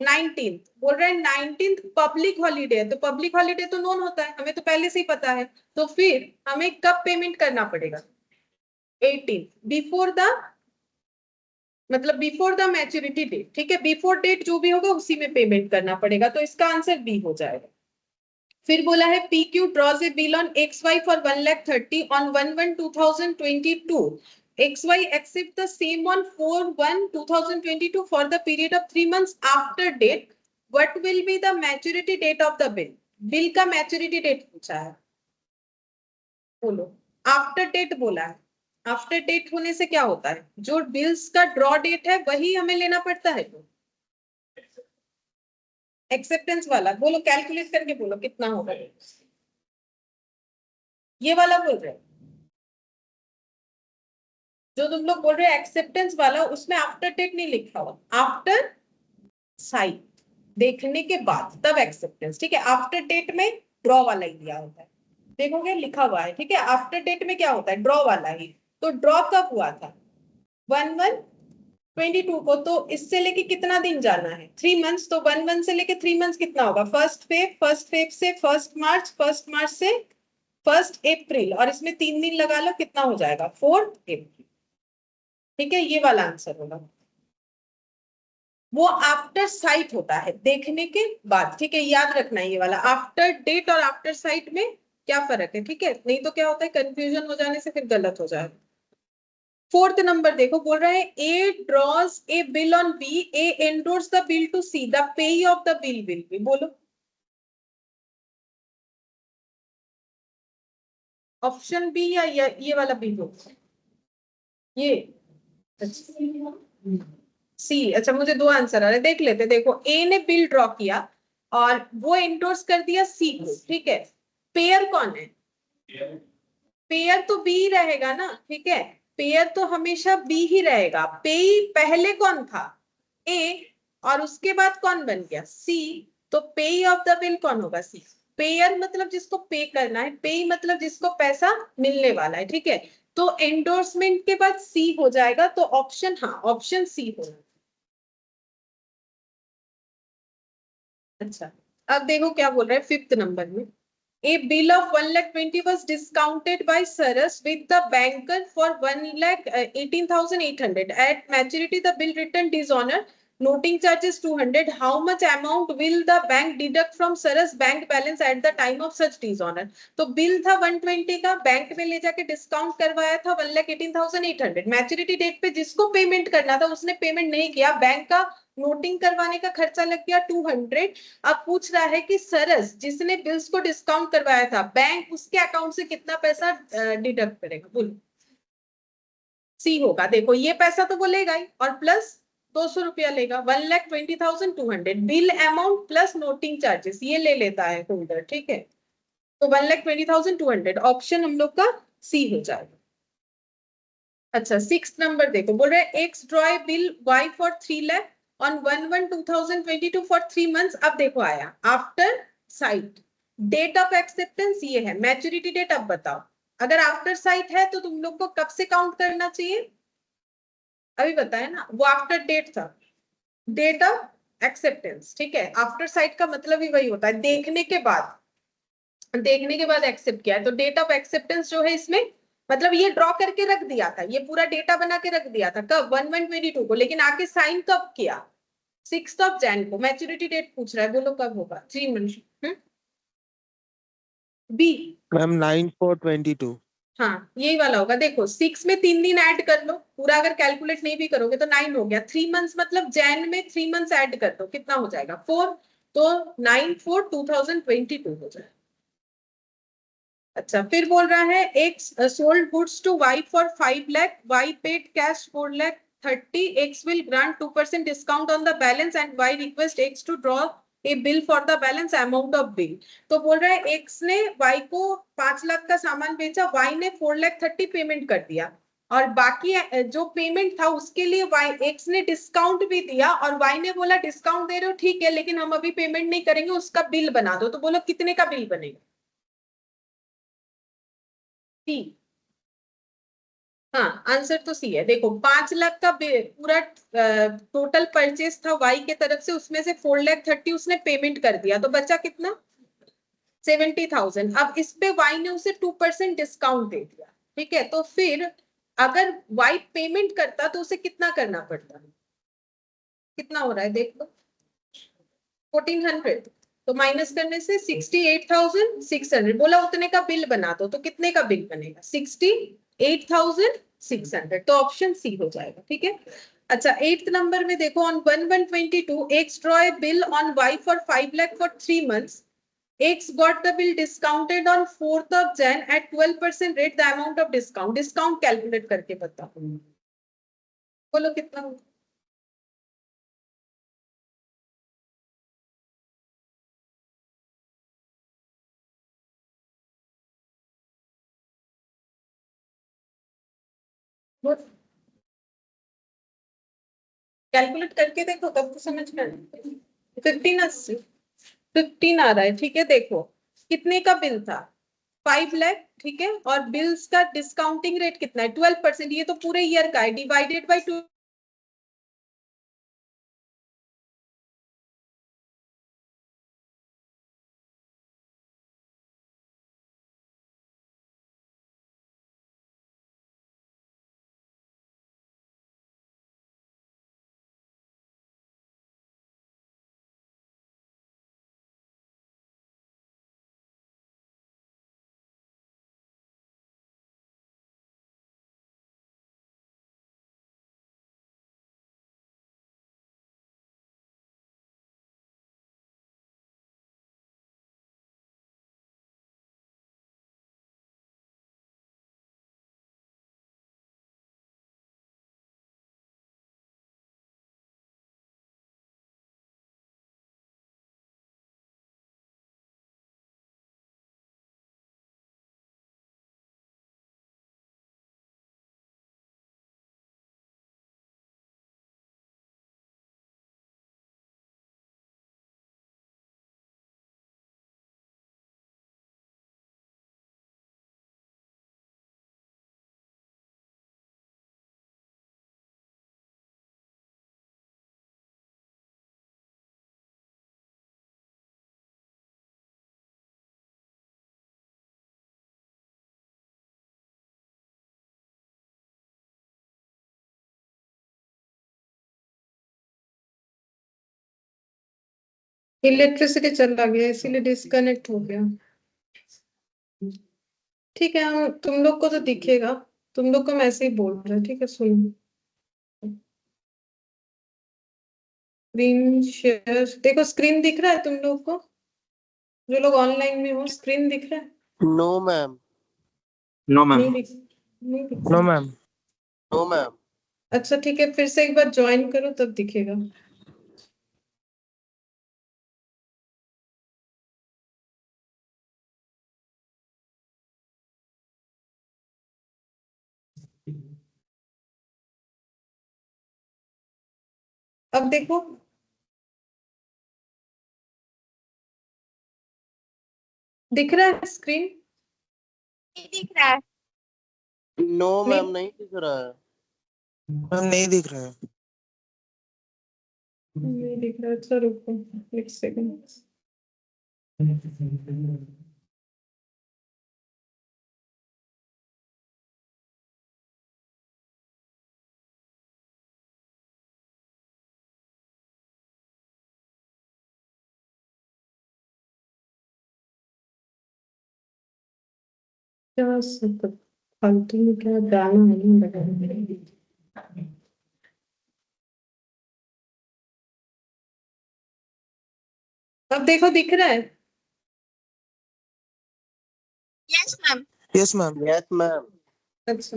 Speaker 1: 19th। बोल रहे हैं 19th पब्लिक हॉलीडे है, तो पब्लिक हॉलीडे तो नोन होता है, हमें तो पहले से ही पता है। तो फिर हमें कब पेमेंट करना पड़ेगा, 18th बिफोर द, मतलब बिफोर द मैच्योरिटी डेट, ठीक है। बिफोर डेट जो भी होगा उसी में पेमेंट करना पड़ेगा, तो इसका आंसर बी हो जाएगा। फिर बोला है PQ draws a bill on XY for 1,30,000 on 1/1/2022. XY accept the same on 4/1/2022 for the period of 3 months after date. What will be the maturity date of the bill? Bill का maturity date पूछा है, बोलो। After date बोला है, after date होने से क्या होता है, जो बिल्स का ड्रॉ डेट है वही हमें लेना पड़ता है। एक्सेप्टेंस वाला बोलो, कैलकुलेट करके बोलो कितना होगा, ये वाला बोल रहे हो जो तुम लोग बोल रहे हो एक्सेप्टेंस वाला, उसमें आफ्टर डेट नहीं लिखा हुआ, आफ्टर साइट देखने के बाद तब एक्सेप्टेंस, ठीक है। आफ्टर डेट में ड्रॉ वाला ही दिया होता है, देखोगे लिखा हुआ है, ठीक है। आफ्टर डेट में क्या होता है, ड्रॉ वाला ही। तो ड्रॉ कब हुआ था 1/1/22 को, तो इससे लेके कितना दिन जाना है 3 मंथ्स, तो 1/1 से लेके 3 मंथ्स कितना होगा, फर्स्ट फेब से 1 मार्च, 1 मार्च से 1 अप्रैल, और इसमें 3 दिन लगा लो, कितना हो जाएगा 4 अप्रैल, ठीक है। ये वाला आंसर होगा, वो आफ्टर साइट होता है देखने के बाद, ठीक है। याद रखना है ये वाला, आफ्टर डेट और आफ्टर साइट में क्या फर्क है, ठीक है। नहीं तो क्या होता है कंफ्यूजन हो जाने से फिर गलत हो जाएगा। 4th नंबर देखो, बोल रहा है A draws a bill on B, A endorse the bill to C, the payee of the bill will be, बोलो ऑप्शन बी या ये वाला बी हो, ये सी। अच्छा मुझे 2 आंसर आ रहे, देख लेते। देखो ए ने बिल ड्रॉ किया और वो एंडोर्स कर दिया सी को, ठीक है। पेयर कौन है, पेयर तो बी रहेगा ना, ठीक है। पेयर तो हमेशा बी ही रहेगा। पेई पहले कौन था, ए, और उसके बाद कौन बन गया सी, तो पेई ऑफ द बिल कौन होगा, सी। पेयर मतलब जिसको पे करना है, पेई मतलब जिसको पैसा मिलने वाला है, ठीक है। तो एंडोर्समेंट के बाद सी हो जाएगा, तो ऑप्शन, हाँ ऑप्शन सी होना। अच्छा अब देखो क्या बोल रहा है 5th नंबर में, A bill of 1,20,000 was discounted by Saras with the banker for 1,18,800. At maturity, the bill returned dishonor. Noting charges 200. How much amount will the bank deduct from Saras bank balance at the time of such dishonor? तो bill था 120 का, bank में ले जाके discount करवाया था 1,18,800। Maturity date पे जिसको पेमेंट करना था उसने पेमेंट नहीं किया, बैंक का नोटिंग करवाने का खर्चा लग गया 200। अब पूछ रहा है कि सरस जिसने बिल्स को डिस्काउंट करवाया था, बैंक उसके अकाउंट से कितना पैसा डिडक्ट करेगा, बोलो। सी होगा, देखो ये पैसा तो वो लेगा ही, और प्लस 200 रुपया लेगा, 1,20,200 bill amount plus noting charges ये ले लेता है होल्डर, ठीक है। तो 1,20,200 ऑप्शन हम लोग का सी हो जाएगा। अच्छा 6th नंबर देखो, बोल रहे हैं X draw bill Y for 3 lakh on 1/1/2022 for 3 months। अब देखो आया after sight, date of acceptance ये है, मैच्योरिटी डेट अब बताओ। अगर आफ्टर साइट है तो तुम लोग को कब से काउंट करना चाहिए, अभी बताया ना, वो आफ्टर डेट था, डेट ऑफ एक्सेप्टेंस, ठीक है। आफ्टर साइट का मतलब ही वही होता है देखने के बाद, देखने के बाद एक्सेप्ट किया है। तो डेट ऑफ एक्सेप्टेंस जो है इसमें, मतलब ये ड्रॉ करके रख दिया था, ये पूरा डेटा बना के रख दिया था कब 1/1/22 को, लेकिन आके साइन कब किया 6th ऑफ जैन को। मैच्योरिटी डेट पूछ रहा है, बोलो कब होगा 3 मंथ। B
Speaker 4: ma'am 9/4/22।
Speaker 1: हाँ यही वाला होगा। देखो 6 में 3 दिन ऐड कर लो, पूरा अगर कैलकुलेट नहीं भी करोगे तो 9 हो गया। 3 मंथ्स मतलब जैन में 3 मंथ्स ऐड कर दो, कितना हो जाएगा 4, तो 9/4/2022 हो जाएगा। अच्छा फिर बोल रहा है X sold goods to Y for 5 lakh, Y paid cash 4,30,000, X will grant 2% discount on the balance and Y request X to draw a bill for the balance amount of bill. तो बोल रहा है एक्स ने Y को 5 लाख का सामान बेचा, Y ने 4,30,000 पेमेंट कर दिया, और बाकी जो पेमेंट था उसके लिए वाई एक्स ने डिस्काउंट भी दिया, और वाई ने बोला डिस्काउंट दे रहे हो ठीक है लेकिन हम अभी पेमेंट नहीं करेंगे, उसका बिल बना दो। तो बोलो कितने का बिल बनेगा? सी। हाँ, आंसर तो सी है। देखो 5 लाख का पूरा टोटल परचेस था वाई के तरफ से, उसमें से 4,30,000 उसने पेमेंट कर दिया, तो बचा कितना? 70,000। अब इस पे वाई ने उसे 2% डिस्काउंट दे दिया, ठीक है? तो फिर अगर वाई पेमेंट करता तो उसे कितना करना पड़ता? कितना हो रहा है देख लो, 1400, तो माइनस करने से 68,600। बोला उतने का बिल बना दो, तो कितने का बिल बनेगा? 68,600। तो ऑप्शन सी हो जाएगा, ठीक है? अच्छा, 8th नंबर में देखो, on 1/1/22 X draw a bill on Y for 5 lakh for 3 months। X got the bill discounted on 4th of Jan at 12% rate, the amount of discount। Discount calculate करके बताओ, बोलो कितना होगा? कैलकुलेट करके देखो तब तो समझ में आएगा। 15 आ रहा है, ठीक है? देखो कितने का बिल था? 5 लाख, ठीक है? और बिल्स का डिस्काउंटिंग रेट कितना है? 12%। ये तो पूरे ईयर का है, डिवाइडेड बाई 2। इलेक्ट्रिसिटी चला गया इसीलिए डिस्कनेक्ट हो गया। ठीक है, हम तुम लोग को तो दिखेगा, तुम लोग को मैं ऐसे ही बोल रहा है, ठीक है? सुनो, स्क्रीन शेयर, देखो स्क्रीन दिख रहा है तुम लोग को? जो लोग ऑनलाइन में हो, स्क्रीन दिख रहा है?
Speaker 5: No ma'am.
Speaker 3: No ma'am.
Speaker 1: नहीं दिख
Speaker 4: नो
Speaker 1: रहा।
Speaker 4: मैम।
Speaker 5: No ma'am.
Speaker 1: अच्छा ठीक है, फिर से एक बार ज्वाइन करो तब दिखेगा। अब देखो, दिख रहा है स्क्रीन?
Speaker 6: दिख रहा है।
Speaker 5: नो
Speaker 1: नहीं।
Speaker 5: मैम, नहीं दिख रहा है।
Speaker 4: मैम नहीं दिख रहा है।
Speaker 1: नहीं दिख रहा है, अच्छा रुको एक सेकंड। क्या सब फालतू में क्या गाना है ना लगा। अब देखो दिख रहा है?
Speaker 6: Yes ma'am.
Speaker 4: Yes ma'am.
Speaker 5: Yes ma'am.
Speaker 1: अच्छा,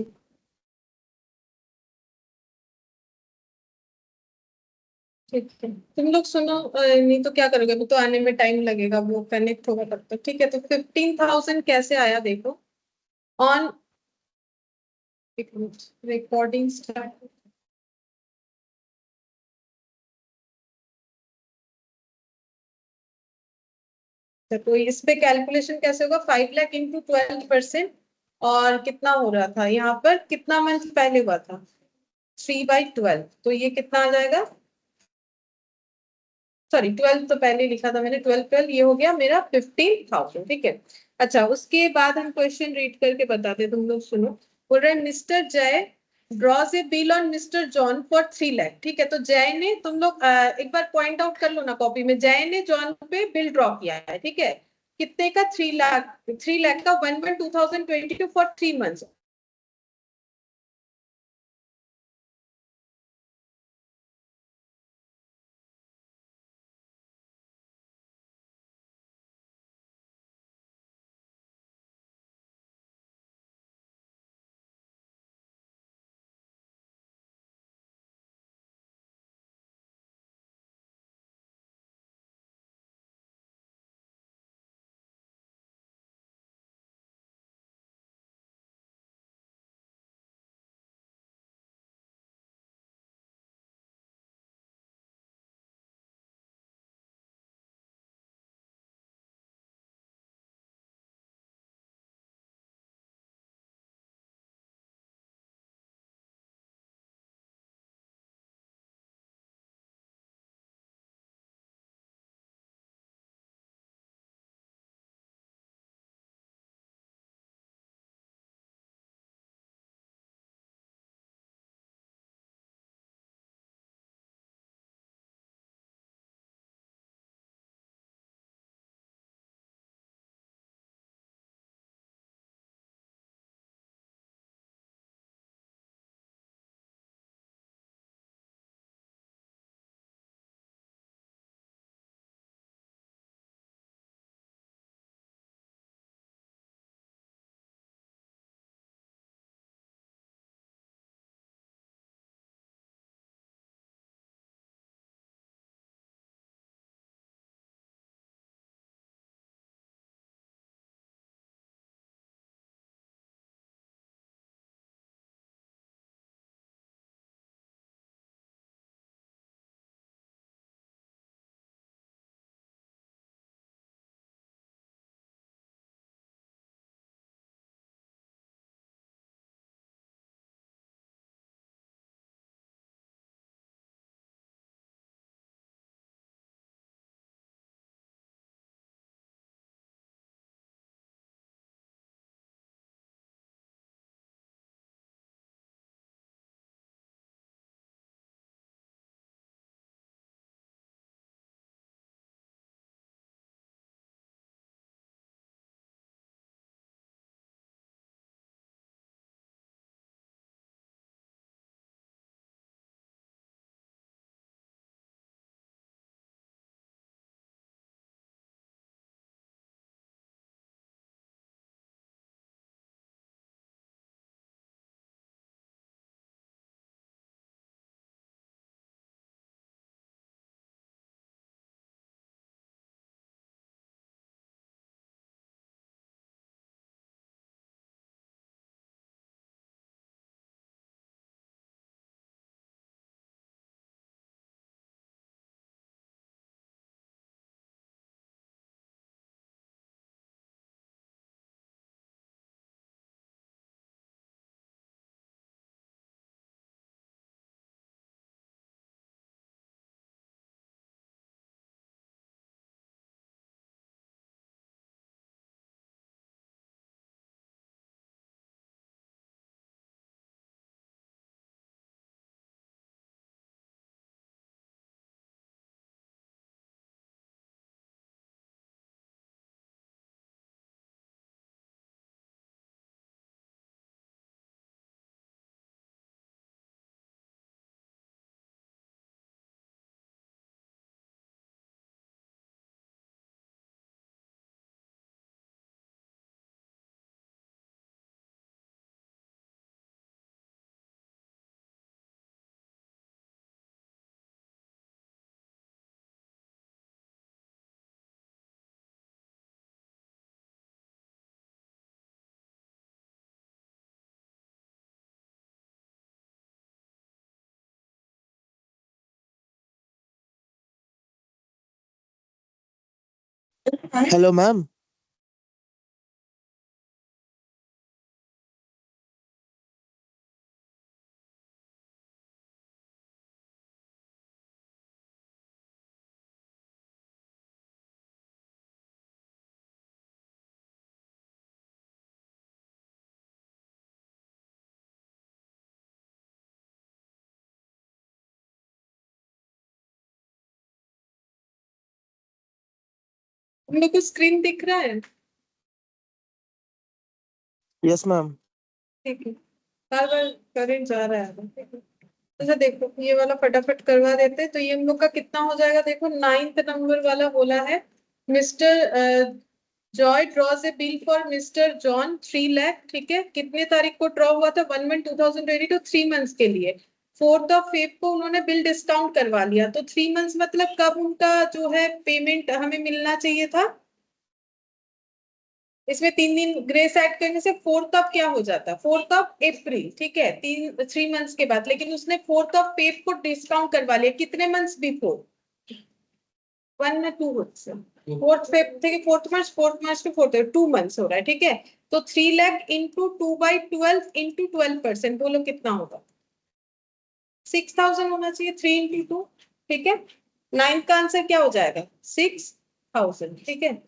Speaker 1: ठीक है, तुम लोग सुनो, नहीं तो क्या करोगे, वो तो आने में टाइम लगेगा, वो कनेक्ट होगा तब तक। ठीक है, तो 15,000 कैसे आया देखो। ऑन, एक मिनट, रिकॉर्डिंग स्टार्ट। तो इस पे कैलकुलेशन कैसे होगा, 5 लाख इंटू 12%, और कितना हो रहा था यहाँ पर, कितना मंथ पहले हुआ था, 3/12, तो ये कितना आ जाएगा, सॉरी 12 तो पहले लिखा था मैंने, 12 ये हो गया मेरा 15,000। ठीक है, अच्छा उसके बाद हम क्वेश्चन रीड करके बताते हैं, तुम लोग सुनो। बोल रहे mister Jay draws a bill on mister John for 3 lakh. ठीक है, तो जय ने, तुम लोग एक बार पॉइंट आउट कर लो ना कॉपी में, जय ने जॉन पे बिल ड्रॉ किया है। ठीक है, कितने का, 3 लाख, 3 लाख का 1/1/2022 फॉर 3 मंथ्स।
Speaker 4: Hello ma'am.
Speaker 1: हम लोग को स्क्रीन दिख रहा है?
Speaker 4: Yes ma'am.
Speaker 1: ठीक है, बार बार करंट जा रहा है। ठीक है, अच्छा देखो ये वाला फटाफट करवा देते हैं। तो ये हम लोग का कितना हो जाएगा, देखो 9th नंबर वाला बोला है, mister Joy draws a bill for mister John 3 lakh. ठीक है, कितने तारीख को ड्रॉ हुआ था? 1/1/2022, 3 मंथ्स के लिए। 4th ऑफ फेब को उन्होंने बिल डिस्काउंट करवा लिया, तो 3 मंथ्स मतलब कब उनका जो है पेमेंट हमें मिलना चाहिए था? इसमें 3 दिन ग्रेस ऐड करने से 4th ऑफ क्या हो जाता? 4th of April. ठीक है, 3 मंथ्स के बाद। लेकिन उसने 4th ऑफ फेब को डिस्काउंट करवा लिया, कितने मंथ्स बिफोर? 1 या 2 मंथ्स, 4th फेब थे कि 4th मार्च के 4th, 2 मंथ्स हो रहा है। ठीक है, तो 3 लाख इंटू 2/12 इंटू 12%, बोलो कितना होगा? 6,000 होना चाहिए, 3 इंटू 2। ठीक है, 9 का आंसर क्या हो जाएगा? 6,000। ठीक है,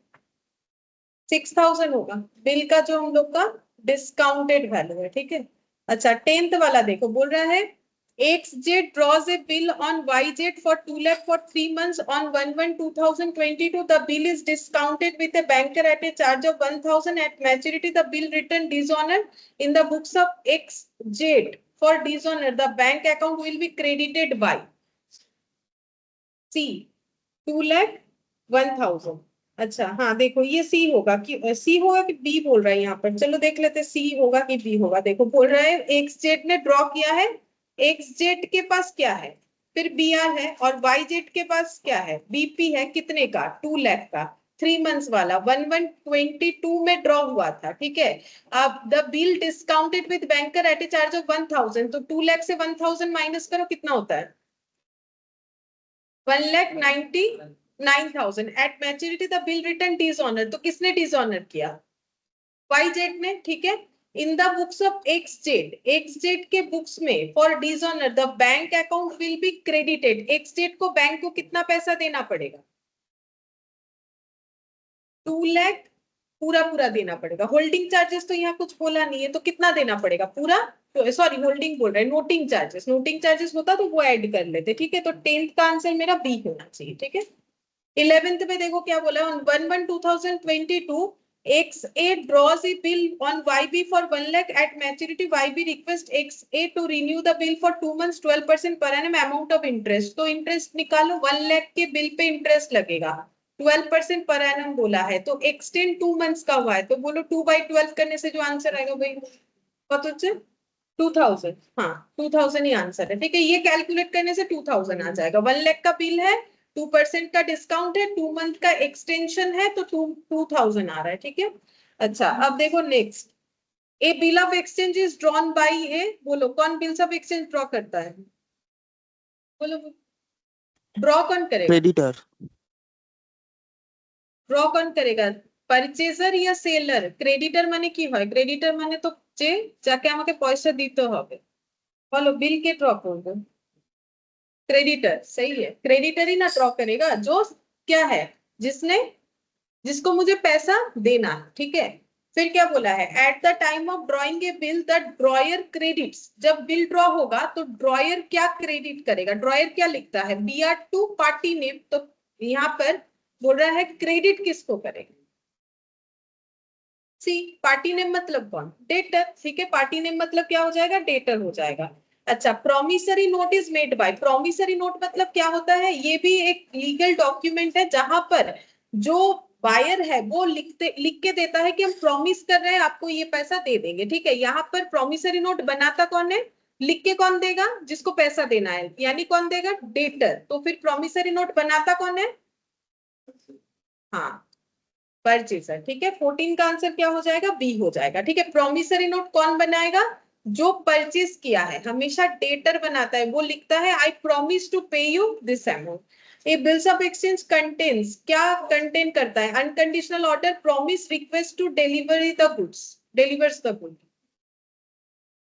Speaker 1: 6,000 होगा बिल का जो हम लोग का डिस्काउंटेड वैल्यू है। ठीक है, अच्छा 10th वाला देखो, बोल रहा है XZ draws a bill on YZ for 2 lakh for 3 months on 1/1/2022. The bill is discounted with a banker at a charge of 1,000. At maturity, the bill returned dishonored in the books of XZ. For dishonor, the bank account will be credited by C 2,01,000। अच्छा हाँ देखो, ये सी होगा कि सी होगा कि B बोल रहा है यहाँ पर? चलो देख लेते सी होगा कि बी होगा। देखो बोल रहा है एक्स जेड ने ड्रॉ किया है, एक्स जेड के पास क्या है, फिर बी आर है, और वाई जेड के पास क्या है? बीपी है। कितने का? 2 लाख का, 3 मंथ्स वाला, 1/1/22 में ड्रॉ हुआ था। ठीक है, अब the bill discounted with banker at a charge of 1,000, तो 2 लाख से 1,000 माइनस करो, कितना होता है? 1,99,000। At maturity the bill return dishonour, तो किसने डिसऑनर किया? वाई जेड ने। ठीक है, in the books of x Z के बुक्स में for dishonour the bank account will be credited. X Z को बैंक को कितना पैसा देना पड़ेगा? 2 लाख पूरा पूरा देना पड़ेगा। होल्डिंग चार्जेस तो यहाँ कुछ बोला नहीं है, तो कितना देना पड़ेगा पूरा? तो सॉरी, होल्डिंग बोल रहे हैं, नोटिंग चार्जेस, नोटिंग चार्जेस होता तो वो ऐड कर लेते। ठीक है, तो 10th का आंसर मेरा बी होना चाहिए। ठीक है, 11th में देखो क्या बोला, on 1/1/2022 XA draws a bill on YB for 1 lakh at maturity. YB request XA to renew the bill for 2 months, 12% per annum amount of interest। तो इंटरेस्ट निकालो, 1 लाख के बिल पे इंटरेस्ट लगेगा, 12% पर एनम बोला है, तो एक्सटेंड 2 मंथ्स का हुआ है, तो बोलो 2/12 करने से जो आंसर आएगा वही कत হচ্ছে 2,000। हाँ 2,000 ही आंसर है। ठीक है, ये कैलकुलेट करने से 2,000 आ जाएगा। 1 लाख का बिल है, 2% का डिस्काउंट है, 2 मंथ का एक्सटेंशन है, तो 2,000 आ रहा है। ठीक है, अच्छा अब देखो next, a bill of exchange is drawn by A, बोलो कौन बिल्स ऑफ एक्सचेंज ड्रॉ करता है? बोलो, ड्रॉ कौन करेगा?
Speaker 4: क्रेडिटर।
Speaker 1: ड्रॉ कौन करेगा, পারচেজার या সেলার? ক্রেডিটর মানে কি হয়? ক্রেডিটর মানে তো যে যাকে আমাকে পয়সা দিতে হবে। বলো বিল কে ড্র করবে? क्रेडिटर, सही है, क्रेडिटर ही ना ड्रॉ करेगा, जो क्या है, जिसने, जिसको मुझे पैसा देना है। ठीक है, फिर क्या बोला है, at the time of drawing a bill the dryer credits. जब बिल ड्रॉ होगा तो ड्रॉयर क्या क्रेडिट करेगा? ड्रॉयर क्या लिखता है? BR टू पार्टी नेम, तो यहाँ पर बोल रहा है क्रेडिट किसको करेगा? सी पार्टी नेम मतलब कौन? डेटर। ठीक है, पार्टी नेम मतलब क्या हो जाएगा? डेटर हो जाएगा। अच्छा, promissory note is made by, promissory note मतलब क्या होता है? ये भी एक लीगल डॉक्यूमेंट है जहां पर जो बायर है वो लिख के देता है कि हम प्रॉमिस कर रहे हैं आपको ये पैसा दे देंगे। ठीक है, यहाँ पर प्रोमिसरी नोट बनाता कौन है? लिख के कौन देगा? जिसको पैसा देना है, यानी कौन देगा? डेटर। तो फिर प्रोमिसरी नोट बनाता कौन है? हाँ, परचेजर। ठीक है, 14 का आंसर क्या हो जाएगा? बी हो जाएगा। ठीक है, प्रोमिसरी नोट कौन बनाएगा? जो परचेज किया है, हमेशा डेटर बनाता है, वो लिखता है I promise to pay you this amount. A bills of exchange contains, क्या कंटेन करता है? Unconditional order, promise, request to delivery the goods, delivers the good.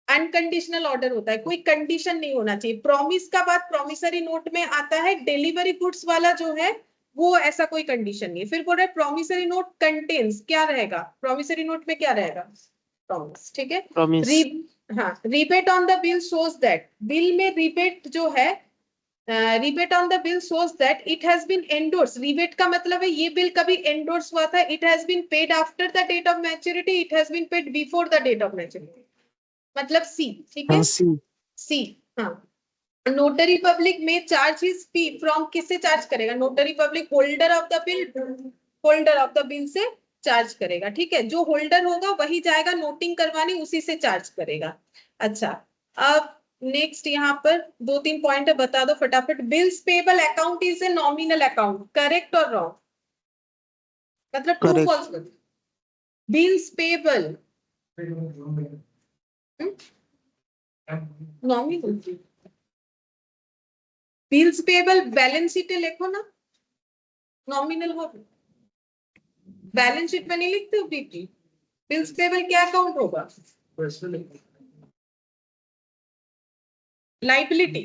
Speaker 1: Unconditional order होता है, कोई कंडीशन नहीं होना चाहिए। प्रॉमिस का बात प्रॉमिसरी नोट में आता है, डिलीवरी गुड्स वाला जो है वो ऐसा कोई कंडीशन नहीं है। फिर बोल रहे प्रॉमिसरी नोट कंटेन्स, क्या रहेगा प्रॉमिसरी नोट में? क्या रहेगा? प्रॉमिस, ठीक है।
Speaker 4: प्रॉमिस।
Speaker 1: हाँ, rebate on the bill shows that, bill में रिबेट जो है, rebate on the bill shows that it has been endorse. Rebate का मतलब है ये बिल कभी एंडोर्स हुआ था। It has been paid after the date of maturity, it has been paid before the date of maturity, मतलब C, ठीक है।
Speaker 4: हाँ सी।
Speaker 1: सी, हाँ। नोटरी पब्लिक में चार्ज हिज फी फ्रॉम, किससे चार्ज करेगा? Notary public holder of the bill, holder of the bill से charge करेगा, ठीक है। जो होल्डर होगा वही जाएगा नोटिंग करवाने, उसी से चार्ज करेगा। अच्छा, अब नेक्स्ट यहाँ पर 2-3 पॉइंट बता दो फटाफट। Bills payable account is a nominal account, correct और रॉन्ग? मतलब true
Speaker 4: Correct.
Speaker 1: False? Bills payable nominal, bills payable balance sheet लिखो ना, नॉमिनल हो। बैलेंस शीट में नहीं लिखते हो बीटी? बिल्स पेबल क्या अकाउंट होगा? लाइबिलिटी,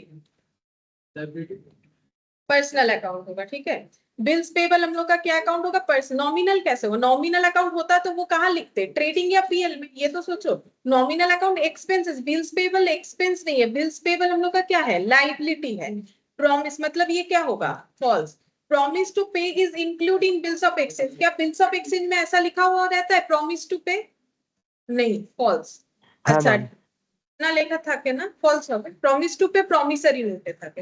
Speaker 1: पर्सनल अकाउंट होगा, ठीक है। बिल्स पेबल हम लोग का क्या अकाउंट होगा? पर्सनल। नॉमिनल कैसे होगा? नॉमिनल अकाउंट होता तो वो कहाँ लिखते? ट्रेडिंग या पीएल में? ये तो सोचो। Nominal account expenses, bills payable expense नहीं है। बिल्स पेबल हम लोग का क्या है? लाइबिलिटी है। प्रॉमिस मतलब ये क्या होगा? फॉल्स। प्रॉमिस टू पे is including bills of exchange, क्या बिल्स ऑफ एक्सचेंज में ऐसा लिखा हुआ रहता है प्रॉमिस टू पे? नहीं, फॉल्स।
Speaker 4: हाँ
Speaker 1: अच्छा,
Speaker 4: मैम।
Speaker 1: ना लेखा था के ना, फॉल्स हो गया। Promise to pay promissory note था के।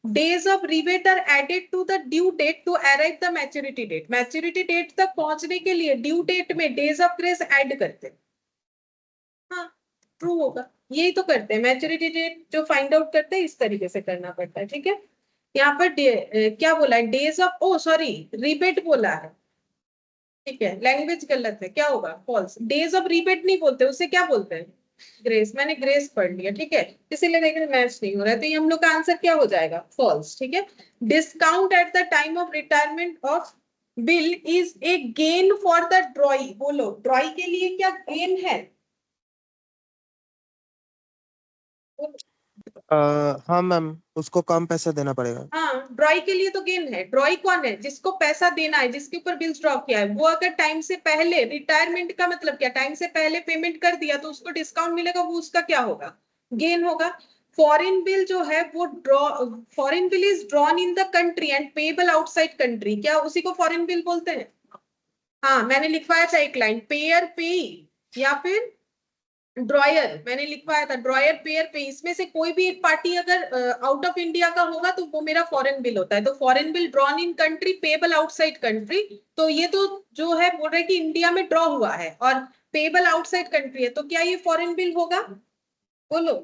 Speaker 1: Days of rebate are added to the due date to arrive the maturity date, maturity date तक पहुंचने के लिए ड्यू डेट में डेज ऑफ ग्रेस ऐड करते हैं। हाँ, ट्रू होगा। यही तो करते हैं, मैच्योरिटी डेट जो फाइंड आउट करते हैं इस तरीके से करना पड़ता है, ठीक है। यहाँ पर क्या बोला है? Days of, oh sorry, rebate बोला है, ठीक है। लैंग्वेज गलत है, क्या होगा? फॉल्स। डेज ऑफ रिबेट नहीं बोलते, उसे क्या बोलते हैं? ग्रेस। मैंने ग्रेस पढ़ लिया, ठीक है, इसीलिए देखिए मैच नहीं हो रहा है। तो ये हम लोग का आंसर क्या हो जाएगा? फॉल्स, ठीक है। Discount at the time of retirement of bill is a gain for the ड्रॉई, बोलो ड्रॉई के लिए क्या गेन है?
Speaker 4: हाँ मैम, उसको कम पैसा देना पड़ेगा।
Speaker 1: हाँ, ड्रॉई के लिए तो गेन है। ड्रॉई कौन है? जिसको पैसा देना है, जिसके ऊपर बिल्स ड्रॉ किया है, वो अगर टाइम से पहले, रिटायरमेंट का मतलब क्या? टाइम से पहले पेमेंट कर दिया तो उसको डिस्काउंट मिलेगा, वो उसका क्या होगा? गेन होगा। फॉरेन बिल जो है वो foreign bill is drawn in the country and payable outside country, क्या उसी को फॉरेन बिल बोलते हैं? हाँ, मैंने लिखवाया था एक लाइन, पेयर पे या फिर ड्रॉयर, मैंने लिखवाया था ड्रॉयर पेयर पे। इसमें से कोई भी एक पार्टी अगर आउट ऑफ इंडिया का होगा तो वो मेरा फॉरेन बिल होता है। तो foreign bill drawn in country, payable outside country. तो ये तो जो है बोल रहे कि इंडिया में ड्रॉ हुआ है और पेबल आउटसाइड कंट्री है, तो क्या ये फॉरेन बिल होगा? बोलो।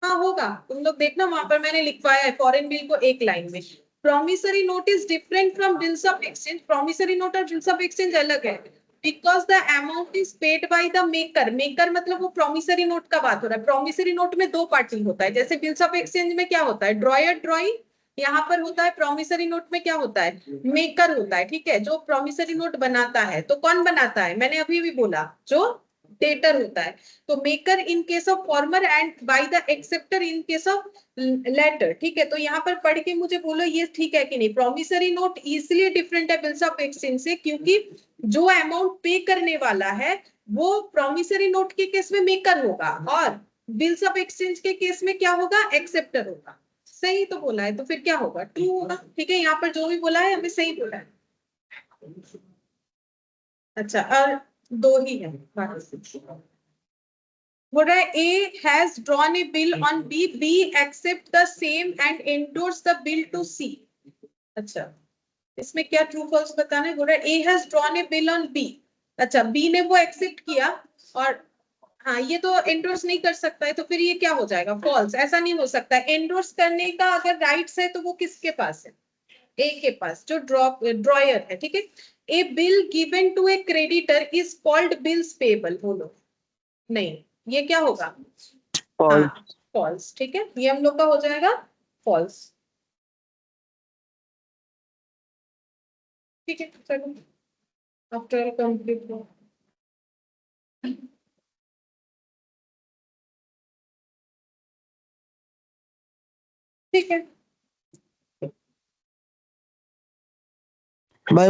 Speaker 1: हाँ होगा, तुम लोग देखना वहां पर मैंने लिखवाया है फॉरेन बिल को एक लाइन में। Promissory note is different from bills of exchange, promissory note और बिल्स ऑफ एक्सचेंज अलग है। Because the amount is paid by the maker, maker मतलब वो प्रॉमिसरी नोट का बात हो रहा है। प्रॉमिसरी नोट में दो पार्टी होता है, जैसे बिल्स ऑफ एक्सचेंज में क्या होता है? ड्रॉयर ड्रॉई, यहाँ पर होता है प्रॉमिसरी नोट में क्या होता है? मेकर होता है, ठीक है, जो प्रॉमिसरी नोट बनाता है। तो कौन बनाता है? मैंने अभी भी बोला, जो डेटर होता है। तो maker in case of former and by the acceptor in case of latter, ठीक है। तो यहाँ पर पढ़ के मुझे बोलो ये ठीक है कि नहीं। प्रॉमिसरी नोट इसलिए डिफरेंट है बिल्स ऑफ एक्सचेंज से क्योंकि जो अमाउंट पे करने वाला है वो प्रॉमिसरी नोट के केस में मेकर होगा और बिल्स ऑफ एक्सचेंज के केस में क्या होगा? एक्सेप्टर होगा। सही तो बोला है, तो फिर क्या होगा? ट्रू होगा, ठीक है। यहाँ पर जो भी बोला है हमें सही बोला है। अच्छा, और दो ही है बोल रहा है A has drawn a bill on B, B accept the same and endorse the bill to C। अच्छा, इसमें क्या ट्रू फॉल्स बताना है? बोल रहा है A has drawn a bill on B। अच्छा, B ने वो एक्सेप्ट किया और हाँ, ये तो एंडोर्स नहीं कर सकता है, तो फिर ये क्या हो जाएगा? फॉल्स। ऐसा नहीं हो सकता। एंडोर्स करने का अगर राइट्स है तो वो किसके पास है? ए के पास, जो ड्रॉयर है, ठीक है। A bill given to a creditor is called bills payable, बोलो। नहीं, ये क्या होगा? हाँ,
Speaker 4: फॉल्स।
Speaker 1: फॉल्स, ठीक है, ये हम लोग का हो जाएगा फॉल्स। ठीक है चलो आफ्टर कंप्लीट हो ठीक है
Speaker 4: बाय।